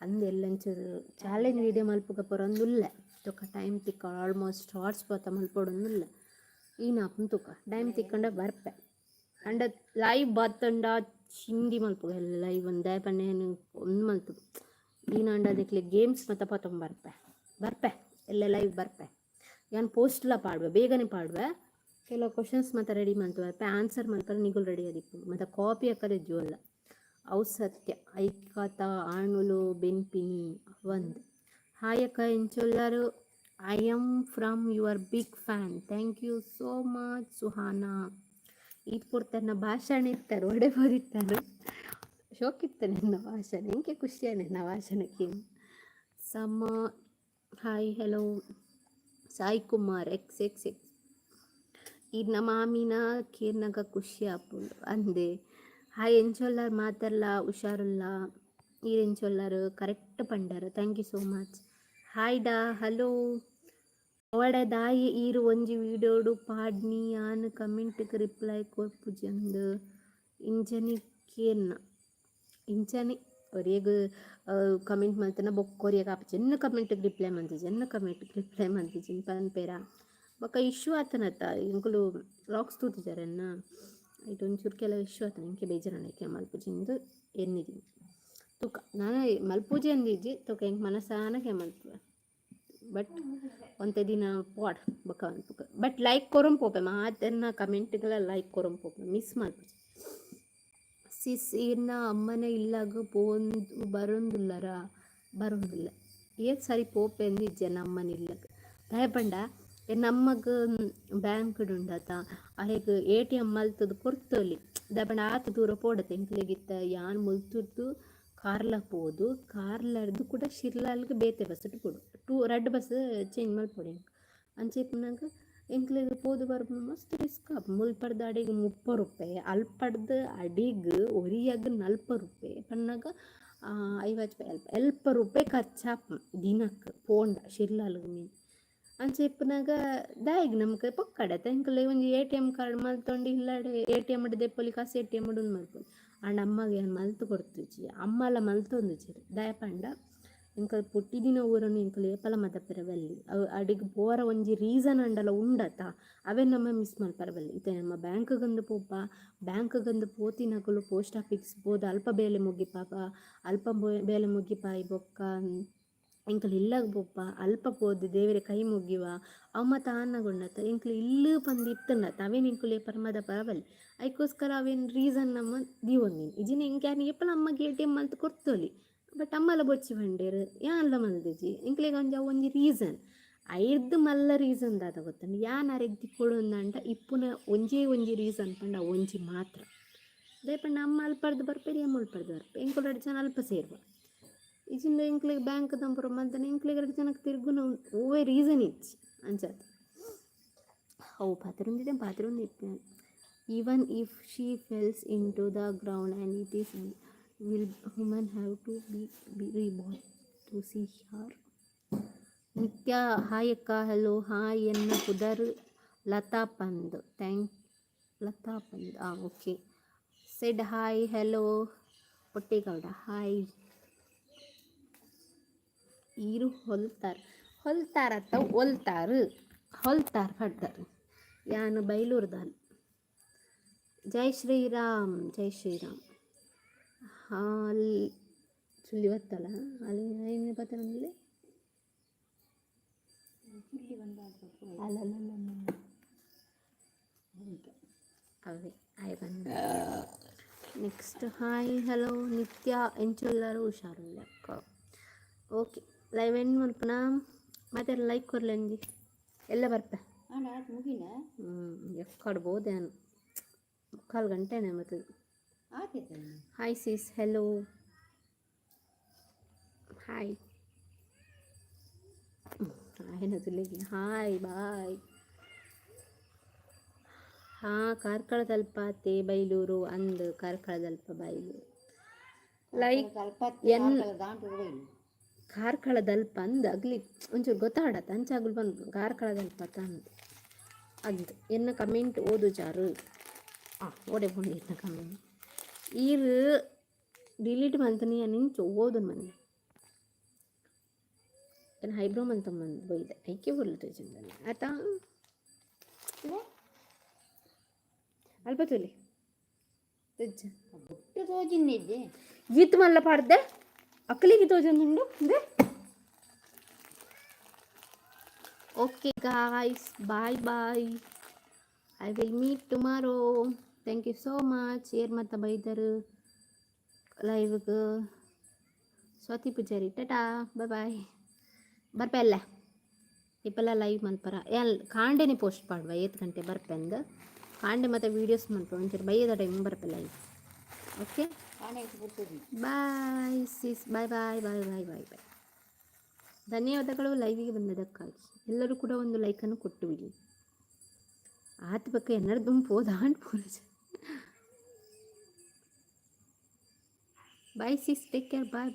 ಅಂದು ಎಲ್ಲಂಚೂರು ಚಾಲೆಂಜ್ ವೀಡಿಯೋ ಮಲ್ಪುಗ ಪೊರೊಂದುಲ್ಲೆ ತುಕ ಟೈಮ್ ತಿಕ್ಕ ಆಲ್ಮೋಸ್ಟ್ ಹಾಟ್ಸ್ಪಾಟ್ ಮಲ್ಪೊಡೊಂದುಲ್ಲೆ ಈನಾಪುನ್ ತುಕ ಟೈಮ್ ತಿಕ್ಕಂಡ ಬರ್ಪೆ ಅಂಡ ಲೈವ್ ಬತ್ತಂಡ ಚಿಂದಿ ಮಲ್ಪುಗ ಎಲ್ಲ ಲೈವ್ ಒಂದೇ ಪನ್ನೇನು ಒಂದು ಮಲ್ತು ಈನಾಂಡ ಅದಕ್ಕೆ ಗೇಮ್ಸ್ ಮತ್ತು ಪತ್ತೊಂದು ಬರ್ಪೆ ಎಲ್ಲ ಲೈವ್ ಬರ್ಪೆ ಯಾನ್ ಪೋಸ್ಟ್ಲ ಪಾಡುವೆ ಬೇಗನೆ ಪಾಡುವೆ ಕೆಲವು ಕ್ವಶನ್ಸ್ ಮತ್ತು ರೆಡಿ ಮಾಡ್ತು ಬರ್ಪೆ ಆನ್ಸರ್ ಮಾಡ್ತಾರೆ ನಿಗುಲು ರೆಡಿ ಆದಿಪ್ಪು ಮತ್ತು ಕಾಪಿ ಹಾಕದೆ ಜೋಲ್ಲ ಅವು ಸತ್ಯ ಐಕತ ಆಣುಲು ಬೆನ್ಪಿನಿ ಒಂದು ಹಾಯ್ ಅಕ್ಕ ಎಂಚೊಲ್ಲರು I am from your big fan thank you so much Suhana ಇದು ಪೂರ್ತಿ ಭಾಷಣ ಇರ್ತಾರೆ ಒಡೆ ಬೋದಿರ್ತಾರೆ ಶೋಕಿತ್ತು ನನ್ನ ಭಾಷಣ ಎಂಕೆ ಖುಷಿಯ ನನ್ನ ಭಾಷಣಕ್ಕೆ ಸಮ hi hello Sai Kumar XX ಇನ್ನ ಮಾಮಿನ ಕೀರ್ನಗ ಖುಷಿ ಆಪುಂಡು ಅಂದೆ ಹಾಯ್ ಎಂಚೊಲ್ಲರು ಮಾತಲ್ಲ ಹುಷಾರುಲ್ಲ ಈ ಎಂಚೊಲ್ಲರು ಕರೆಕ್ಟ್ ಪಂಡರು thank you so much hi ಡಾ ಹಲೋ ಒಡೆದಾಯಿ ಈರು ಒಂಜಿ ವಿಡಿಯೋಡು ಪಾಡ್ನಿ ಯಾನ್ ಕಮೆಂಟ್ಗೆ ರಿಪ್ಲೈ ಕೊರ್ಪುಜಂದು ಇಂಚನಿ ಕೇನ್ನ ಇಂಚನೆ ಒರಿಯಗ್ ಕಮೆಂಟ್ ಮಲ್ತನ ಬೊಕ್ಕೊರಿಯಗ ಆಪುಜಿ ಕಮೆಂಟ್ಗೆ ರಿಪ್ಲೈ ಮಂತಿಜಿ ಕಮೆಂಟ್ಗೆ ರಿಪ್ಲೈ ಮಂತಿಜಿ ಪನ್ಪೇರ ಬೊಕ್ಕ ಇಶ್ಯೂ ಆತನತ್ತ ಇಂಕುಲು ಲಾಕ್ಸ್ ತೂತಿಜಾರನ್ನ ಐಟ್ ಒಂಚೂರು ಕೆಲವು ಇಶ್ಯೂ ಆತನ ಇಂಕೆ ಬೇಜಾರನಕ್ಕೆ ಮಲ್ಪುಜಿಂದು ಎನ್ನಿದೀನಿ ತುಕ ನಾನು ಮಲ್ಪೂಜೆ ಅಂದಿಜ್ಜಿ ತುಕ ಹೆಂಗೆ ಮನಸಾನಕ್ಕೆ ಮಲ್ಪುವೆ ಬಟ್ ಒಂತೆ ದಿನ ಪಾಡ್ ಬೊಕ ಅನ್ಪುಕ ಬಟ್ ಲೈಕ್ ಕೊರಂ ಪೋಪೆ ಮಾತನ್ನ ಕಮೆಂಟ್ಗೆಲ್ಲ ಲೈಕ್ ಕೊರಂ ಪೋಪೆ ಮಿಸ್ ಮಲ್ಪುಜಿ ಸಿಸ್ ಇನ್ನ ಅಮ್ಮನೆ ಇಲ್ಲಾಗ ಪೋಂದು ಬರೊಂದುಲ್ಲ ಏತ್ ಸರಿ ಪೋಪೆ ಅಂದಿಜ್ಜೆ ನಮ್ಮನೆ ಇಲ್ಲಾಗ ದಯಪಂಡ ನಮ್ಮಗ ಬ್ಯಾಂಕ್ ಉಂಡತ ಅರೆಗ್ ATM ಮಲ್ತದು ಕೊರ್ತೊಲಿ ದಯಪಂಡ ಆತ ದೂರ ಪೋಡತೆ ಎಂಕ್ಲೆಗಿತ್ತ ಯಾನ್ ಮುಲ್ತುರ್ದು ಕಾರ್ಲ ಪೋದು ಕಾರ್ಲರ್ದು ಕೂಡ ಶಿರ್ಲಾಲ್ಗೆ ಬೇತೆ ಬಸ್ ಕೊಡು ರೆಡ್ ಬಸ್ ಚೇಂಜ್ ಮಲ್ಪೊಡು ಅಂಚೆಪ್ನಾಗ ಎಂಕ್ಲೆಗ್ ಪೋದು ಬರ್ಬ ಮಸ್ತ್ ರಿಸ್ಕ್ ಮುಲ್ಪಡ್ದ ಅಡಿಗೆ 30 ರೂಪಾಯಿ ಅಲ್ಪಡ್ದು ಅಡಿಗೆ ಒರಿಯಾಗ 40 ರೂಪಾಯಿ ಪನ್ನಾಗ 50 ರೂಪಾಯಿ ಖರ್ಚಾಪ ದಿನಕ್ಕೆ ಪೋಂಡ ಶಿರ್ಲಾಲ್ಗೆ ಮೀನು ಅಂಚೆಪ್ನಾಗ ದಾಯಿಗೆ ನಮ್ಗೆ ಪೊಕ್ಕಡತ್ತೆ ಎಂಕಲೆ ಒಂಜಿ ATM ಕಾರ್ಡ್ ಮಲ್ತೊಂಡು ಇಲ್ಲಾಡೆ ATM ದೆಪ್ಪೊಲಿ ಕಾಸು ATM ಮಲ್ಪೊಲಿ ಆಂಡ ಅಮ್ಮಗೆ ಏನು ಮಲ್ತು ಕೊಡ್ತಿಜಿ ಅಮ್ಮಲ ಮಲ್ತೊಂದುಜಿ ದಯಪಂಡ ಎಂಕಲ್ ಪುಟ್ಟಿದಿನ ಊರನ್ನು ಎಂಕಲ್ ಏಪಲ ಮದಪೆರ ಬಲ್ಲಿ ಅವು ಅಡಿಗೆ ಪೋರ ಒಂಜಿ ರೀಸನ್ ಅಂಡಲ ಉಂಡತ ಅವೇ ನಮ್ಮ ಮಿಸ್ ಮಲ್ಪರ ಬಲ್ಲಿ ಇತ್ತೆ ನಮ್ಮ ಬ್ಯಾಂಕ್ಗಂದು ಪೋಪ ಬ್ಯಾಂಕ್ಗಂದು ಪೋತಿನಕಲು ಪೋಸ್ಟ್ ಆಫೀಸ್ ಪೋದು ಅಲ್ಪ ಬೇಲೆ ಮುಗಿಪಾಪ ಅಲ್ಪ ಬೇಲೆ ಮುಗಿಪಾಯಿ ಬೊಕ್ಕ ಎಂಕಲ್ ಇಲ್ಲಾಗ ಪೋಪ ಅಲ್ಪ ಪೋದು ದೇವರ ಕೈ ಮುಗಿವ ಅವ ಮತ್ತು ಅನ್ನಗೊಂಡತ್ತ ಎಂಕಲ್ ಇಲ್ಲೂ ಬಂದು ಇತ್ತನ್ನತ್ತ ಅವೇನು ಎಂಕುಲೆ ಪರಮದ ಪರಬಲ್ಲಿ ಅದಕ್ಕೋಸ್ಕರ ಅವೇನು ರೀಸನ್ ನಮ್ಮ ದೀವೊಂದಿನ ಇಜಿನ ಎಂಕ್ಯಾನಿ ಎಪ್ಪಲ ಅಮ್ಮಗೆ ATM ಮಲ್ತು ಕೊಡ್ತೋಲಿ ಬಟ್ ಅಮ್ಮಲ ಬೊಚ್ಚಿ ಬಂಡೇರು ಯಾನ್ಲ ಮಲ್ದಿಜಿ ಎಂಕ್ಲೆಗೆ ಒಂಜಿ ರೀಸನ್ ಐರ್ದು ಮಲ್ಲ ರೀಸನ್ ದಾದ ಗೊತ್ತಂಡು ಯಾನ್ ಅರೆಗ್ದಿ ಕೊಡೊಂದಂಡ ಇಪ್ಪುನ ಒಂಜಿ ರೀಸನ್ ಪಂಡ ಒಂಜಿ ಮಾತ್ರ ಅದೇ ಪಂಡ ಅಮ್ಮ ಅಲ್ಪಡ್ದು ಬರ್ಪೇರಿ ಅಮ್ಮ ಅಲ್ಪಡ್ದು ಬರ್ಪೆ ಎಂಕುಲು 2 ಜನ ಅಲ್ಪ ಸೇರ್ವ ಇಜಿಂದ ಎಂಕ್ಲೆಗ್ ಬ್ಯಾಂಕ್ ದಂಪುರ ಮಲ್ತನ ಎಂಕ್ಲೆಗ್ 2 ಜನಕ್ಕೆ ತಿರ್ಗುನ ಓವೇ ರೀಸನ್ ಇಚ್ಚಿ ಅಂಚದ ಅವು ಪಾತ್ರೊಂದು ಇಪ್ಪೆ even if she falls into the ground and it is will human have to be reborn to see her. Nithya hi ಅಕ್ಕ ಹಲೋ ಹಾಯ್ ಎನ್ನ ಕುದರ್ ಲತಾ ಪಂದ್ ಲತಾ ಪಂದ್ ಓಕೆ ಸೆಡ್ ಹಾಯ್ ಹಲೋ ಪೊಟ್ಟೇಗೌಡ ಹಾಯ್ ಈರು ಹೊಲ್ತಾರತ್ತ ಹೊಲ್ತಾರ್ ಪಡ್ತಾರೆ ಯಾನು ಬೈಲೂರ್ದಾಲ್ ಜೈ ಶ್ರೀರಾಮ್ ಅಲ್ಲಿ ಸುಳ್ಳಿ ಬತ್ತಲ್ಲ ಅಲ್ಲಿ ಏನು ಬತ್ತಲ್ಲಿ ಅವೇ ಆಯ್ ಬಂದ ನೆಕ್ಸ್ಟ್ ಹಾಯ್ ಹಲೋ ನಿತ್ಯ ಎಂಚುಲ್ಲರು ಹುಷಾರಿಲ್ಲ ಅಕ್ಕ ಓಕೆ ಲೈವ್ ಎಂಡ್ ಮಲ್ಪನಾ ಮತ್ತೆ ಲೈಕ್ ಕೊರ್ಲಂಜಿ ಎಲ್ಲ ಬರ್ಪೆ ಎಕ್ಕಡ್ಬೋದೇನು 3 ಗಂಟೆನೇ ಮತ್ತೆ ಹಾಯ್ ಸಿಸ್ ಹೆಲೋ ಹಾಯ್ ಏನದು ಹಾಯ್ ಬಾಯ್ ಹಾಂ ಕಾರ್ಕಳದಲ್ಪಾತೆ ಬೈಲೂರು ಅಂದು ಕಾರ್ಕಳದಲ್ಪ ಬೈಲೂರು ಲೈಕ್ ಕಾರ್ಕಳದಲ್ಪ ಅಂದು ಅಗ್ಲಿ ಒಂಚೂರು ಗೊತ್ತಾಡತ್ತ ಅಂಚಾಗ್ಲು ಬಂದು ಕಾರ್ಕಳದಲ್ಪ ಅಂದು ಅದು ಎನ್ನ ಕಮೆಂಟ್ ಓದು ಜಾರು ಓಡೆ ಬಂದಿದ್ದ ಕಮೆಂಟ್ ಈರು ಡಿಲೀಟ್ ಮಂತನಿ ನಿಂಚು ಓದು ಮನೆ ಏನು ಹೈಬ್ರೋ ಮಂತ ಬಂದು ಬೈದೆ ಐಕೆ ಬರಲು ಚಂದ ಆಯ್ತಾ ಅಲ್ಪ ತುಲಿ ಗೀತ್ ಮಲ್ಲ ಪಾಡ್ದೆ ಅಕ್ಕಲಿಗೆ ತೋಜಂದುಂಡು okay guys bye I will meet tomorrow thank you so much ಏರ್ ಮತ್ತು ಬೈದರು ಲೈವ್ಗೆ ಸ್ವಾತಿ ಪೂಜಾರಿ ಟಾಟಾ ಬಾಯ್ ಬರ್ಪೆ ಅಲ್ಲ ಇಪ್ಪೆಲ್ಲ ಲೈವ್ ಮಲ್ಪರ ಕಾಂಡೆನೇ ಪೋಸ್ಟ್ ಮಾಡುವ 8 ಗಂಟೆ ಬರ್ಪೆ ಅಂದು ಕಾಂಡೆ ಮತ್ತು ವೀಡಿಯೋಸ್ ಮಲ್ಪೆ ಒಂಚೂರು ಬೈಯದ ಟೈಮ್ ಬರ್ಪೆ ಲೈವ್ ಓಕೆ ಬಾಯ್ ಸಿಸ್ ಬಾಯ್ ಧನ್ಯವಾದಗಳು ಲೈವಿಗೆ ಬಂದದಕ್ಕಾಗಿ ಎಲ್ಲರೂ ಕೂಡ ಒಂದು ಲೈಕನ್ನು ಕೊಟ್ಟು ಬಿಡಿ ಆತ ಪಕ್ಕ ಎನ್ನಡ ದುಂಪು ಹೋದಾಂಡ್ ಪೂರಜ ಬಾಯ್ ಸಿಸ್ ಟೇಕ್ ಕೇರ್ ಬಾಯ್